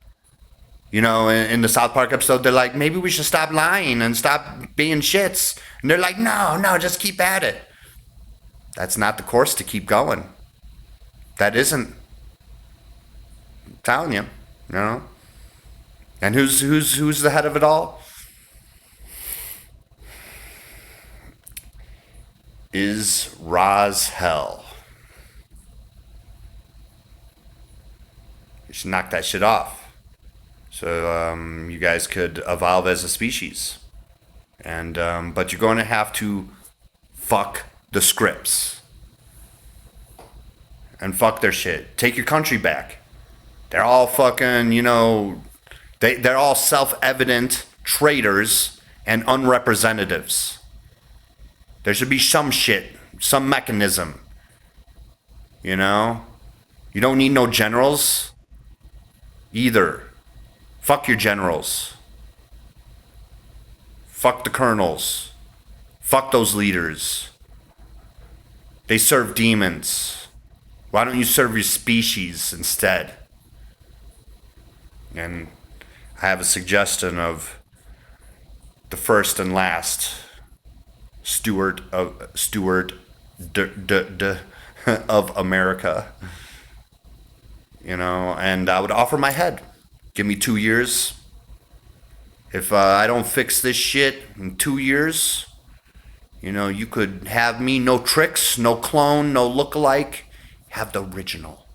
In the South Park episode, they're like, maybe we should stop lying and stop being shits. And they're like, no, just keep at it. That's not the course to keep going. That isn't. I'm telling you, And who's the head of it all? Is Roz Hell. You should knock that shit off. So you guys could evolve as a species. And but you're going to have to fuck the scripts. And fuck their shit. Take your country back. They're all fucking, they're all self-evident traitors and unrepresentatives. There should be some shit, some mechanism. You don't need no generals either. Fuck your generals. Fuck the colonels. Fuck those leaders. They serve demons. Why don't you serve your species instead? And I have a suggestion of the first and last steward of America. And I would offer my head. Give me 2 years. If I don't fix this shit in 2 years, you could have me, no tricks, no clone, no lookalike. Have the original.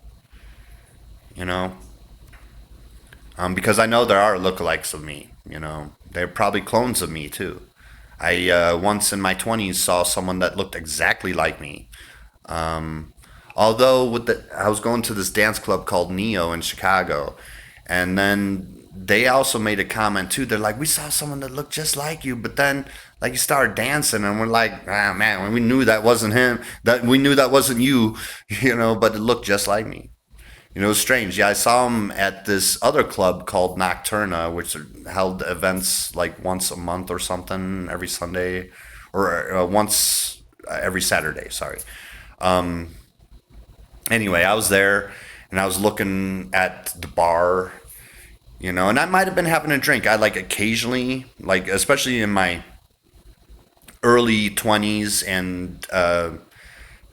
Because I know there are lookalikes of me. They're probably clones of me too. I once in my 20s saw someone that looked exactly like me. Although I was going to this dance club called Neo in Chicago, and then they also made a comment too. They're like, we saw someone that looked just like you, but then like you started dancing, and we're like, man, we knew that wasn't him. That we knew that wasn't you, but it looked just like me. It was strange. Yeah, I saw him at this other club called Nocturna, which held events like once a month or something, every Sunday, or once every Saturday. Sorry. Anyway, I was there and I was looking at the bar, and I might have been having a drink. I like occasionally, like especially in my early 20s and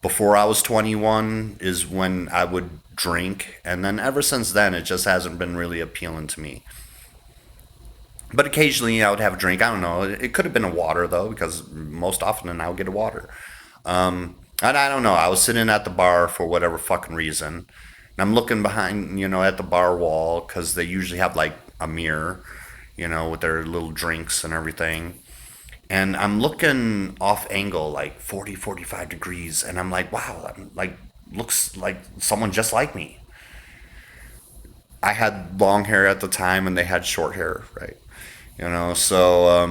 before I was 21 is when I would drink, and then ever since then it just hasn't been really appealing to me. But occasionally I would have a drink. I don't know, it could have been a water though, because most often I would get a water. And I don't know, I was sitting at the bar for whatever fucking reason, and I'm looking behind, at the bar wall, because they usually have like a mirror, with their little drinks and everything. And I'm looking off angle, like 40, 45 degrees, and I'm like, wow, I'm like, looks like someone just like me. I had long hair at the time, and they had short hair, right? So,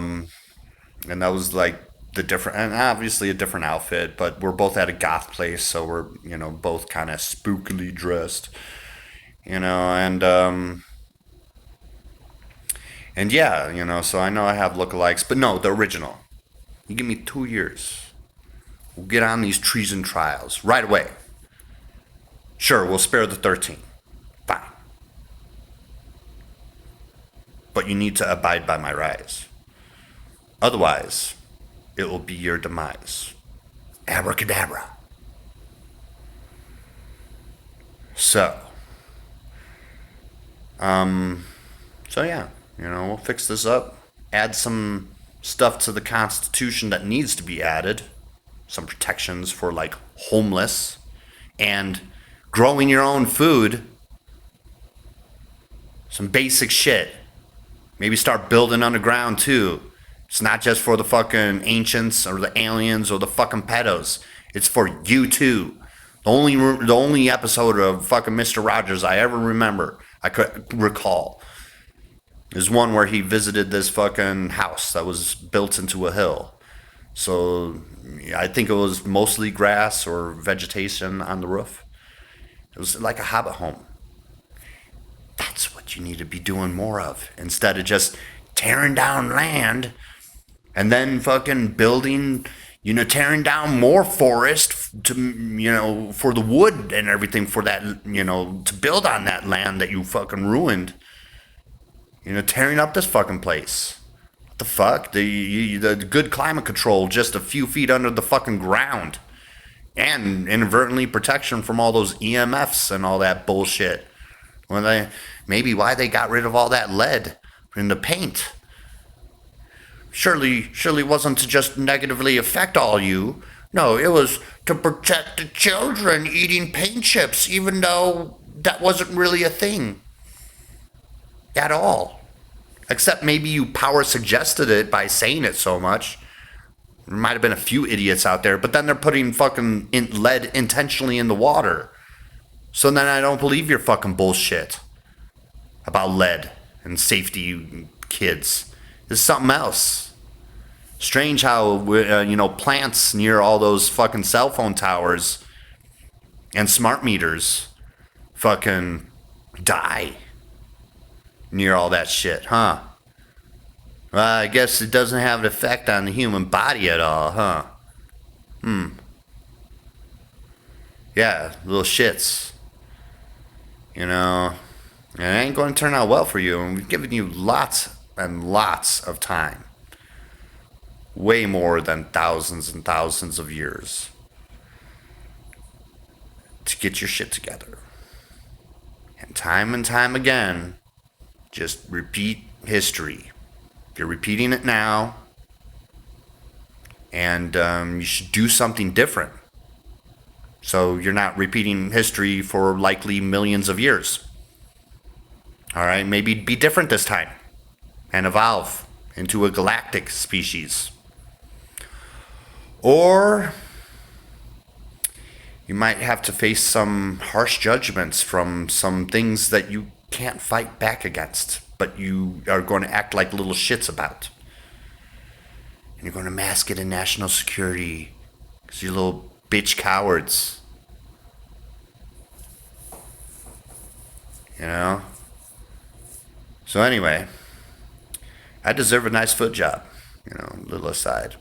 and that was like the different, and obviously a different outfit, but we're both at a goth place, so we're, both kind of spookily dressed, and yeah, so I know I have lookalikes, but no, the original. You give me 2 years. We'll get on these treason trials right away. Sure, we'll spare the 13. Fine. But you need to abide by my rights. Otherwise, it will be your demise. Abracadabra. So, yeah, we'll fix this up. Add some stuff to the Constitution that needs to be added. Some protections for, like, homeless and growing your own food. Some basic shit. Maybe start building underground too. It's not just for the fucking ancients or the aliens or the fucking pedos. It's for you too. The only episode of fucking Mr. Rogers I ever remember, I could recall, is one where he visited this fucking house that was built into a hill. So I think it was mostly grass or vegetation on the roof. It was like a hobbit home. That's what you need to be doing more of, instead of just tearing down land and then fucking building, tearing down more forest to, for the wood and everything for that, to build on that land that you fucking ruined. Tearing up this fucking place. What the fuck? The good climate control just a few feet under the fucking ground. And inadvertently protection from all those EMFs and all that bullshit. Maybe why they got rid of all that lead in the paint. Surely wasn't to just negatively affect all you. No, it was to protect the children eating paint chips, even though that wasn't really a thing. At all. Except maybe you power suggested it by saying it so much. There might have been a few idiots out there, but then they're putting fucking lead intentionally in the water. So then I don't believe your fucking bullshit about lead and safety, you kids. This is something else. Strange how, plants near all those fucking cell phone towers and smart meters fucking die near all that shit, huh? Well, I guess it doesn't have an effect on the human body at all, huh? Yeah, little shits. It ain't going to turn out well for you, and we've given you lots and lots of time. Way more than thousands and thousands of years to get your shit together. And time again, just repeat history. You're repeating it now, and you should do something different. So you're not repeating history for likely millions of years. All right, maybe be different this time and evolve into a galactic species. Or you might have to face some harsh judgments from some things that you can't fight back against, but you are going to act like little shits about. And you're going to mask it in national security because you're little bitch cowards. So anyway, I deserve a nice foot job, little aside.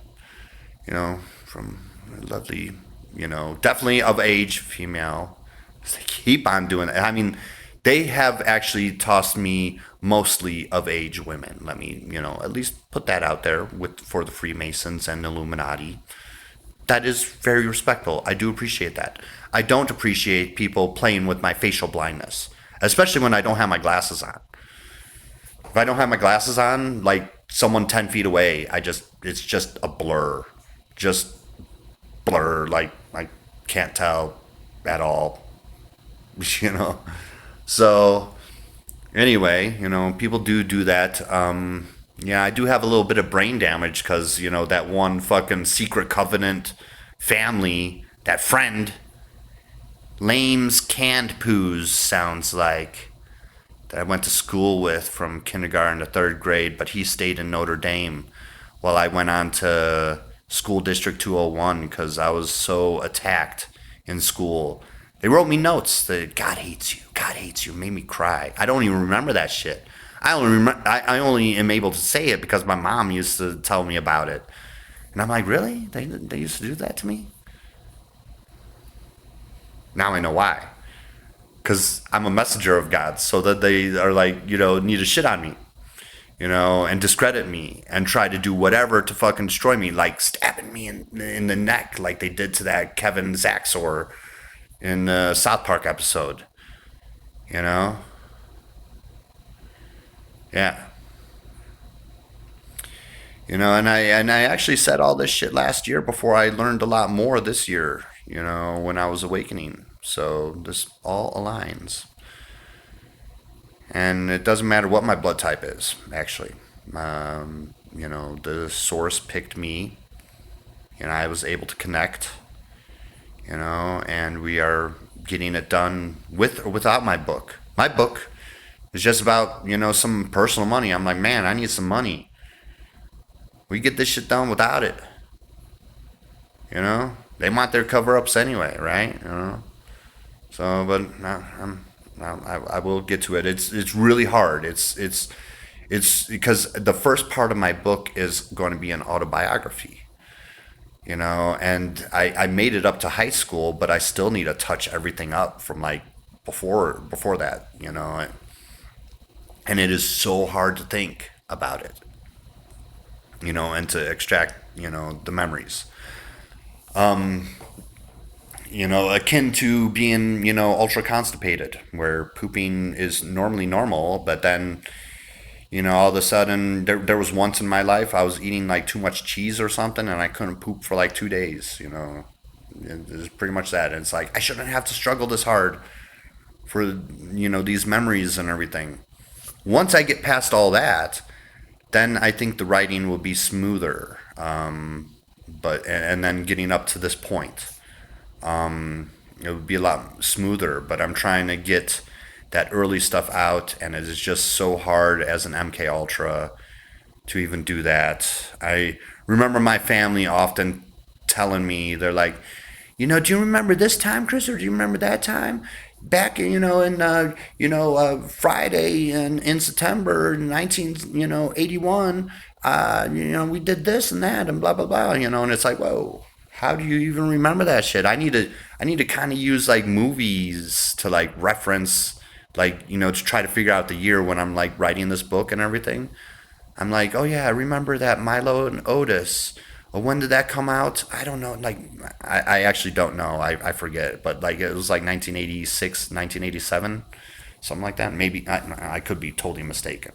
From a lovely, definitely of age female. They keep on doing it. I mean, they have actually tossed me mostly of age women. Let me, at least put that out there for the Freemasons and Illuminati. That is very respectful. I do appreciate that. I don't appreciate people playing with my facial blindness, especially when I don't have my glasses on. If I don't have my glasses on, like someone 10 feet away, it's just a blur. Just blur, like I can't tell at all. So anyway, people do that. Yeah, I do have a little bit of brain damage because, that one fucking secret covenant family, that friend, Lame's Canned Poos sounds like, that I went to school with from kindergarten to third grade, but he stayed in Notre Dame while I went on to School District 201 because I was so attacked in school. They wrote me notes that God hates you, made me cry. I don't even remember that shit. I only am able to say it because my mom used to tell me about it. And I'm like, really? They used to do that to me? Now I know why. Because I'm a messenger of God, so that they are like, need to shit on me, and discredit me and try to do whatever to fucking destroy me, like stabbing me in the neck, like they did to that Kevin Zaxor in the South Park episode. You know? Yeah. And I actually said all this shit last year before I learned a lot more this year, when I was awakening. So this all aligns. And it doesn't matter what my blood type is, actually. The source picked me, and I was able to connect, and we are getting it done with or without my book. My book is just about, some personal money. I'm like, man, I need some money. We get this shit done without it. They want their cover ups anyway, right? So, but I will get to it. It's really hard. It's because the first part of my book is going to be an autobiography. And I made it up to high school, but I still need to touch everything up from like before that. And it is so hard to think about it. And to extract, the memories. Akin to being, ultra constipated, where pooping is normally normal, but then, all of a sudden, there was once in my life I was eating like too much cheese or something, and I couldn't poop for like 2 days. It's pretty much that. And it's like I shouldn't have to struggle this hard for these memories and everything. Once I get past all that, then I think the writing will be smoother. But then getting up to this point, it would be a lot smoother. But I'm trying to get that early stuff out, and it is just so hard as an MK Ultra to even do that. I remember my family often telling me, they're like, do you remember this time, Chris, or do you remember that time? Back, in Friday in September 1981, we did this and that and blah blah blah, and it's like, whoa, how do you even remember that shit? I need to kind of use like movies to like reference, like, to try to figure out the year when I'm like writing this book and everything. I'm like, oh yeah, I remember that Milo and Otis. Well, when did that come out? I don't know. Like, I actually don't know. I forget. But like, it was like 1986, 1987, something like that. Maybe I could be totally mistaken.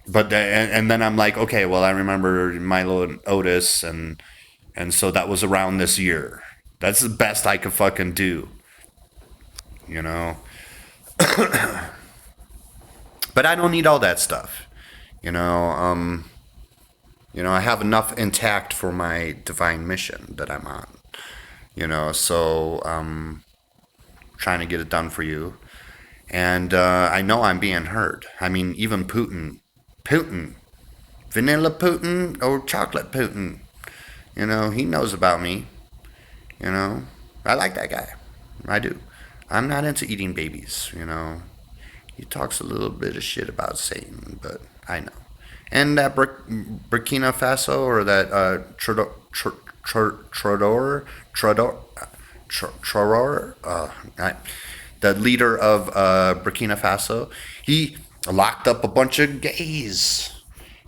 But and then I'm like, okay, well, I remember Milo and Otis, and so that was around this year. That's the best I could fucking do, you know. But I don't need all that stuff, you know. I have enough intact for my divine mission that I'm on, So trying to get it done for you, and I know I'm being heard. I mean, even Putin, vanilla Putin or chocolate Putin, he knows about me. I like that guy. I do. I'm not into eating babies. He talks a little bit of shit about Satan, but I know. And that Burkina Faso, or that the leader of Burkina Faso, he locked up a bunch of gays.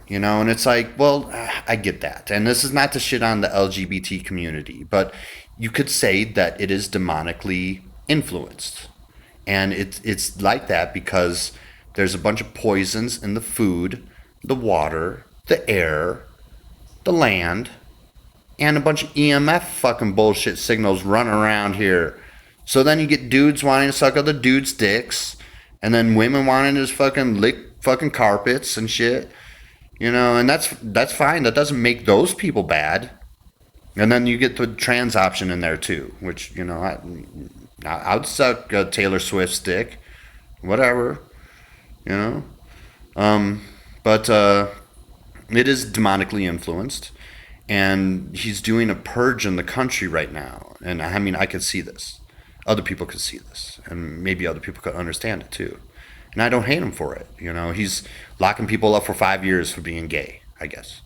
And it's like, well, I get that. And this is not to shit on the LGBT community, but you could say that it is demonically influenced. And it's like that because there's a bunch of poisons in the food, the water, the air, the land, and a bunch of EMF fucking bullshit signals running around here. So then you get dudes wanting to suck other dudes' dicks, and then women wanting to just fucking lick fucking carpets and shit. And that's fine. That doesn't make those people bad. And then you get the trans option in there too, which, I'd suck Taylor Swift's dick, whatever, But it is demonically influenced, and he's doing a purge in the country right now. And I mean, I could see this. Other people could see this, and maybe other people could understand it too. And I don't hate him for it. He's locking people up for 5 years for being gay, I guess.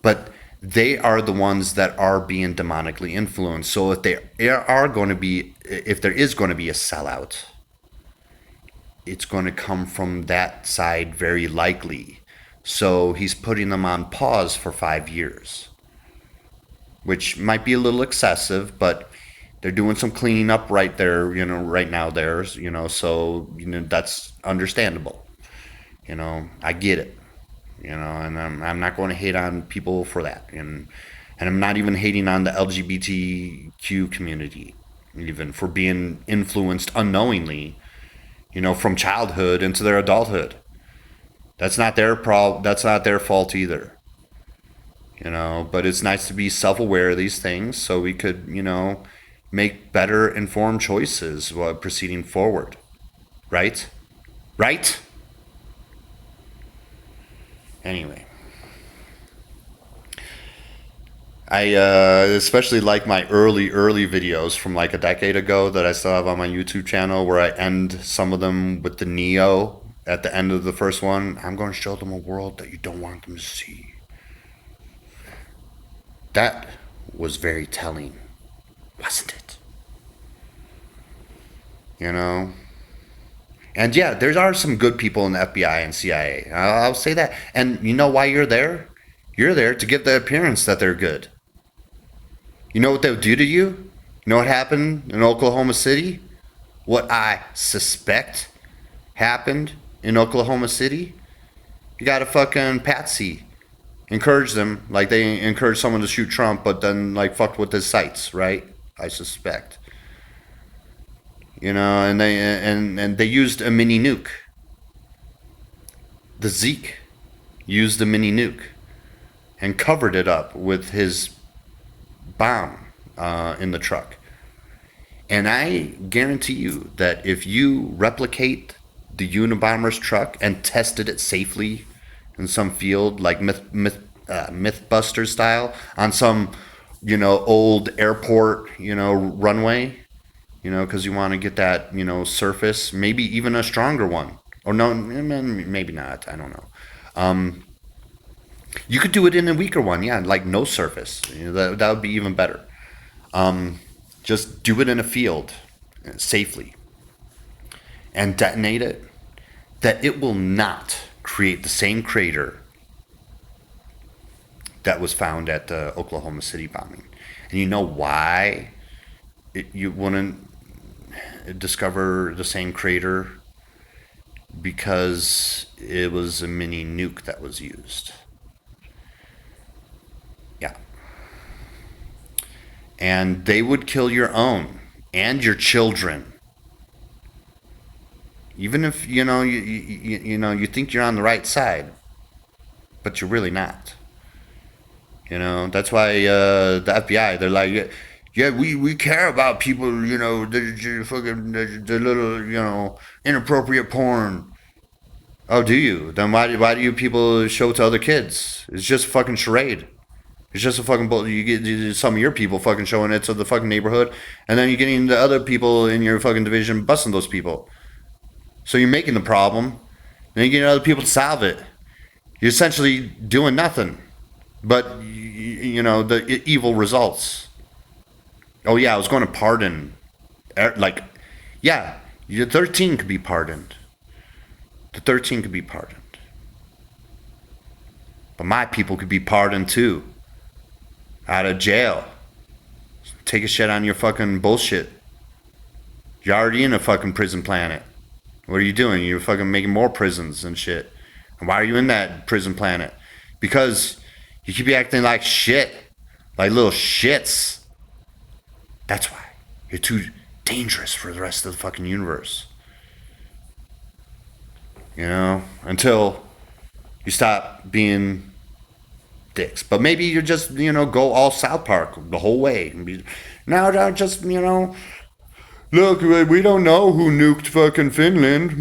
But they are the ones that are being demonically influenced. So if if there is going to be a sellout, it's going to come from that side very likely. So he's putting them on pause for 5 years, which might be a little excessive, but they're doing some cleaning up right there, right now there's, so, that's understandable. I get it, and I'm not going to hate on people for that. And I'm not even hating on the LGBTQ community, even for being influenced unknowingly, from childhood into their adulthood. That's not their that's not their fault either. But it's nice to be self-aware of these things so we could, make better informed choices while proceeding forward. Right? Right? Anyway. I especially like my early videos from like a decade ago that I still have on my YouTube channel, where I end some of them with the Neo at the end of the first one. I'm going to show them a world that you don't want them to see. That was very telling, wasn't it? And yeah, there are some good people in the FBI and CIA. I'll say that. And you know why you're there? You're there to give the appearance that they're good. You know what they'll do to you? You know what happened in Oklahoma City? What I suspect happened in Oklahoma City? You got a fucking patsy. Encourage them like they encourage someone to shoot Trump, but then like fucked with his sights, right? I suspect. And they used a mini nuke. The Zeke used a mini nuke and covered it up with his bomb in the truck. And I guarantee you that if you replicate the Unabomber's truck and tested it safely in some field, like Mythbuster style, on some, old airport, runway, because you want to get that, surface, maybe even a stronger one. Or no, maybe not. I don't know. You could do it in a weaker one, yeah, like no surface. That would be even better. Just do it in a field safely and detonate it. That it will not create the same crater that was found at the Oklahoma City bombing. And you know why you wouldn't discover the same crater? Because it was a mini nuke that was used. Yeah. And they would kill your own and your children. Even if, you think you're on the right side, but you're really not. That's why the FBI, they're like, yeah, we care about people, the little, inappropriate porn. Oh, do you? Then why do you people show it to other kids? It's just a fucking charade. It's just a fucking bull. You get some of your people fucking showing it to the fucking neighborhood, and then you're getting the other people in your fucking division busting those people. So you're making the problem, and then you're getting other people to solve it. You're essentially doing nothing, but the evil results. Oh yeah, I was going to pardon. Like, yeah, the 13 could be pardoned. The 13 could be pardoned. But my people could be pardoned too. Out of jail. Take a shit on your fucking bullshit. You're already in a fucking prison planet. What are you doing? You're fucking making more prisons and shit. And why are you in that prison planet? Because you keep acting like shit. Like little shits. That's why. You're too dangerous for the rest of the fucking universe. Until you stop being dicks. But maybe you just, go all South Park the whole way. And be, now just, look, we don't know who nuked fucking Finland.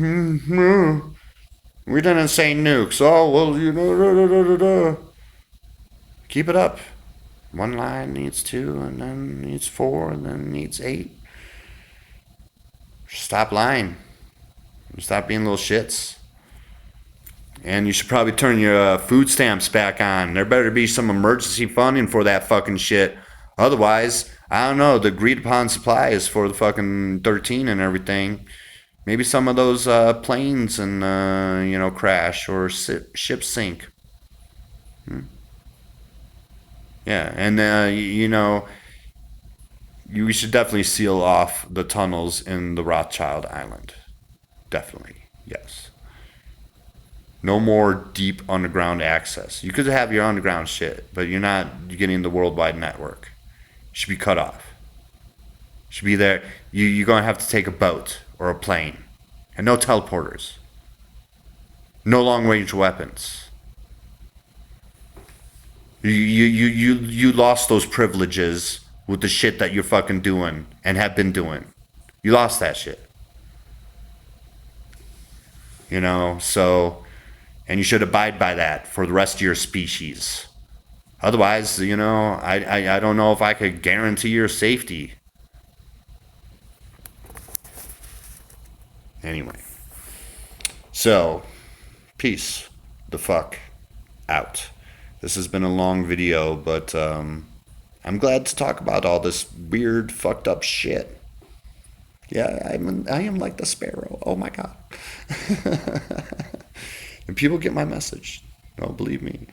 We didn't say nukes. Oh, well, Keep it up. One line needs 2, and then needs 4, and then needs 8. Stop lying. Stop being little shits. And you should probably turn your food stamps back on. There better be some emergency funding for that fucking shit. Otherwise, I don't know, the agreed upon supply is for the fucking 13 and everything. Maybe some of those planes and, crash or ships sink. Yeah, and, we should definitely seal off the tunnels in the Rothschild Island. Definitely, yes. No more deep underground access. You could have your underground shit, but you're not getting the worldwide network. It should be cut off. It should be there. You're going to have to take a boat or a plane. And no teleporters. No long range weapons. You lost those privileges with the shit that you're fucking doing and have been doing. You lost that shit. So, and you should abide by that for the rest of your species. Otherwise, I don't know if I could guarantee your safety. Anyway. So, peace the fuck out. This has been a long video, but I'm glad to talk about all this weird, fucked up shit. Yeah, I am like the sparrow. Oh my god. And people get my message. Don't believe me.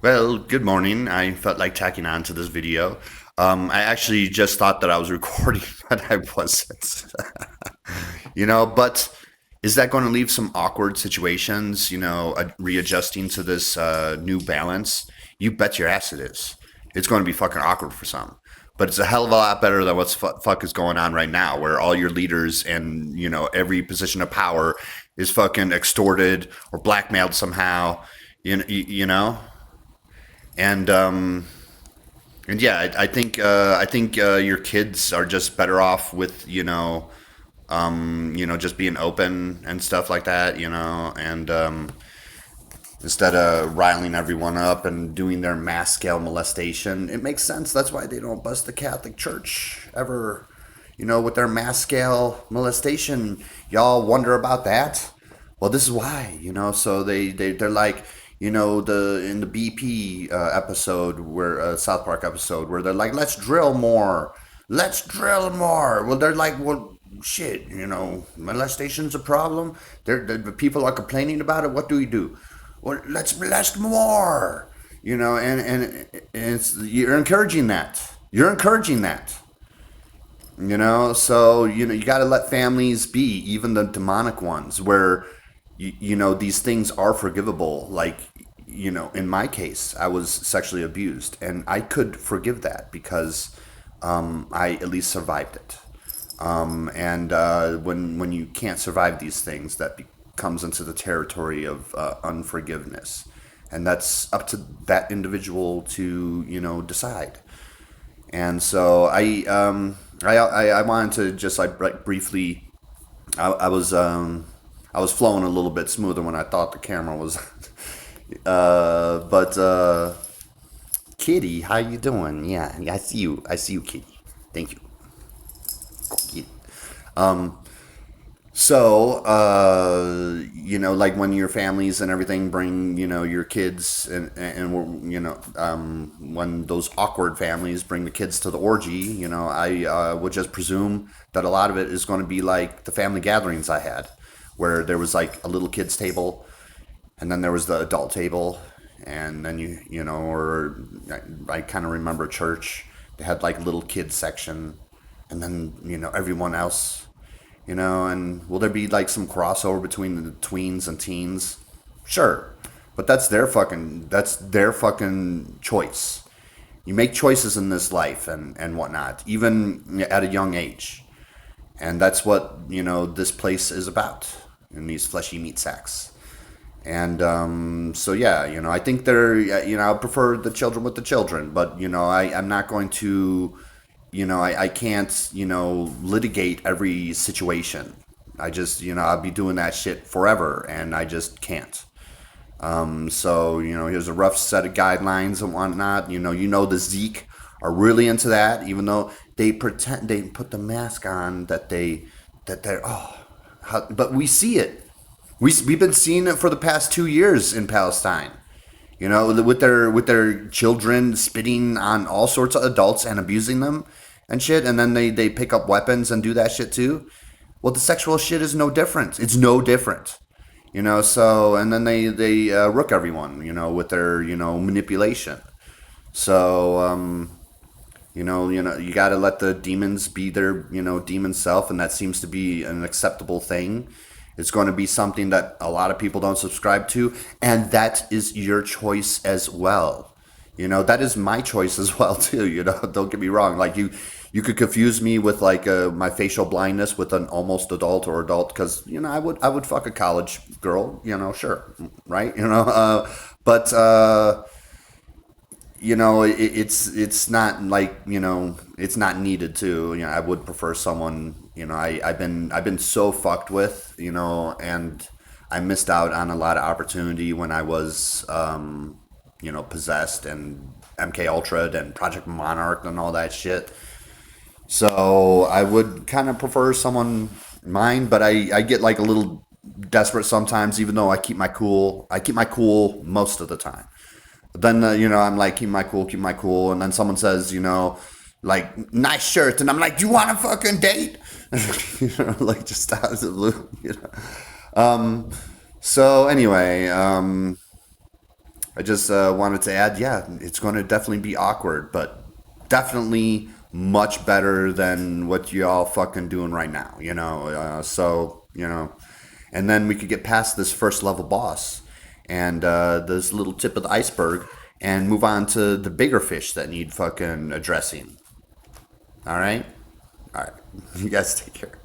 Well, good morning. I felt like tacking on to this video. I actually just thought that I was recording, but I wasn't. But is that going to leave some awkward situations, readjusting to this new balance? You bet your ass it is. It's going to be fucking awkward for some. But it's a hell of a lot better than what's fuck is going on right now, where all your leaders and, every position of power is fucking extorted or blackmailed somehow, you know? And yeah, I think your kids are just better off with just being open and stuff like that, and instead of riling everyone up and doing their mass scale molestation. It makes sense. That's why they don't bust the Catholic Church ever, with their mass scale molestation. Y'all wonder about that? Well, this is why, so they're like, in the BP episode where South Park episode where they're like, let's drill more. Let's drill more. Well, they're like, well, shit, molestation's a problem. The people are complaining about it. What do we do? Well, let's molest more. And it's, you're encouraging that. You're encouraging that. So you got to let families be, even the demonic ones, where these things are forgivable. Like, in my case, I was sexually abused, and I could forgive that because I at least survived it. And when you can't survive these things, that comes into the territory of unforgiveness, and that's up to that individual to decide. And so I wanted to just like briefly. I was flowing a little bit smoother when I thought the camera was. But Kitty, how you doing? Yeah, I see you. I see you, Kitty. Thank you. Kitty. Like when your families and everything bring, your kids and when those awkward families bring the kids to the orgy, I would just presume that a lot of it is going to be like the family gatherings I had, where there was like a little kids table, and then there was the adult table, and then or I kind of remember church, they had like little kids section, and then everyone else. And will there be like some crossover between the tweens and teens? Sure. But that's their fucking choice. You make choices in this life and whatnot, even at a young age. And that's what, this place is about in these fleshy meat sacks. And so yeah, I think I prefer the children with the children, but I'm not going to I can't, litigate every situation. I just, I'll be doing that shit forever, and I just can't. So, here's a rough set of guidelines and whatnot. The Zeke are really into that, even though they pretend, they put the mask on that they're, but we see it. We've been seeing it for the past 2 years in Palestine. You know, with their children spitting on all sorts of adults and abusing them and shit, and then they pick up weapons and do that shit too. Well, the sexual shit is no different. It's no different. You know, so and then they rook everyone. You know, with their manipulation. So you got to let the demons be their demon self, and that seems to be an acceptable thing. It's going to be something that a lot of people don't subscribe to, and that is your choice as well. That is my choice as well too. Don't get me wrong. Like you could confuse me with like my facial blindness with an almost adult or adult, because I would fuck a college girl. Sure, right? But it's not like it's not needed to. I would prefer someone. I've been so fucked with, and I missed out on a lot of opportunity when I was possessed and MK Ultra and Project Monarch and all that shit. So I would kind of prefer someone mine, but I get like a little desperate sometimes, even though I keep my cool. I keep my cool most of the time. But then, I'm like, keep my cool. And then someone says, like, nice shirt. And I'm like, do you want to fucking date? Like, just out of the blue. So, anyway, I just wanted to add, yeah, it's going to definitely be awkward, but definitely much better than what y'all fucking doing right now, and then we could get past this first level boss and this little tip of the iceberg and move on to the bigger fish that need fucking addressing. All right? All right. You guys take care.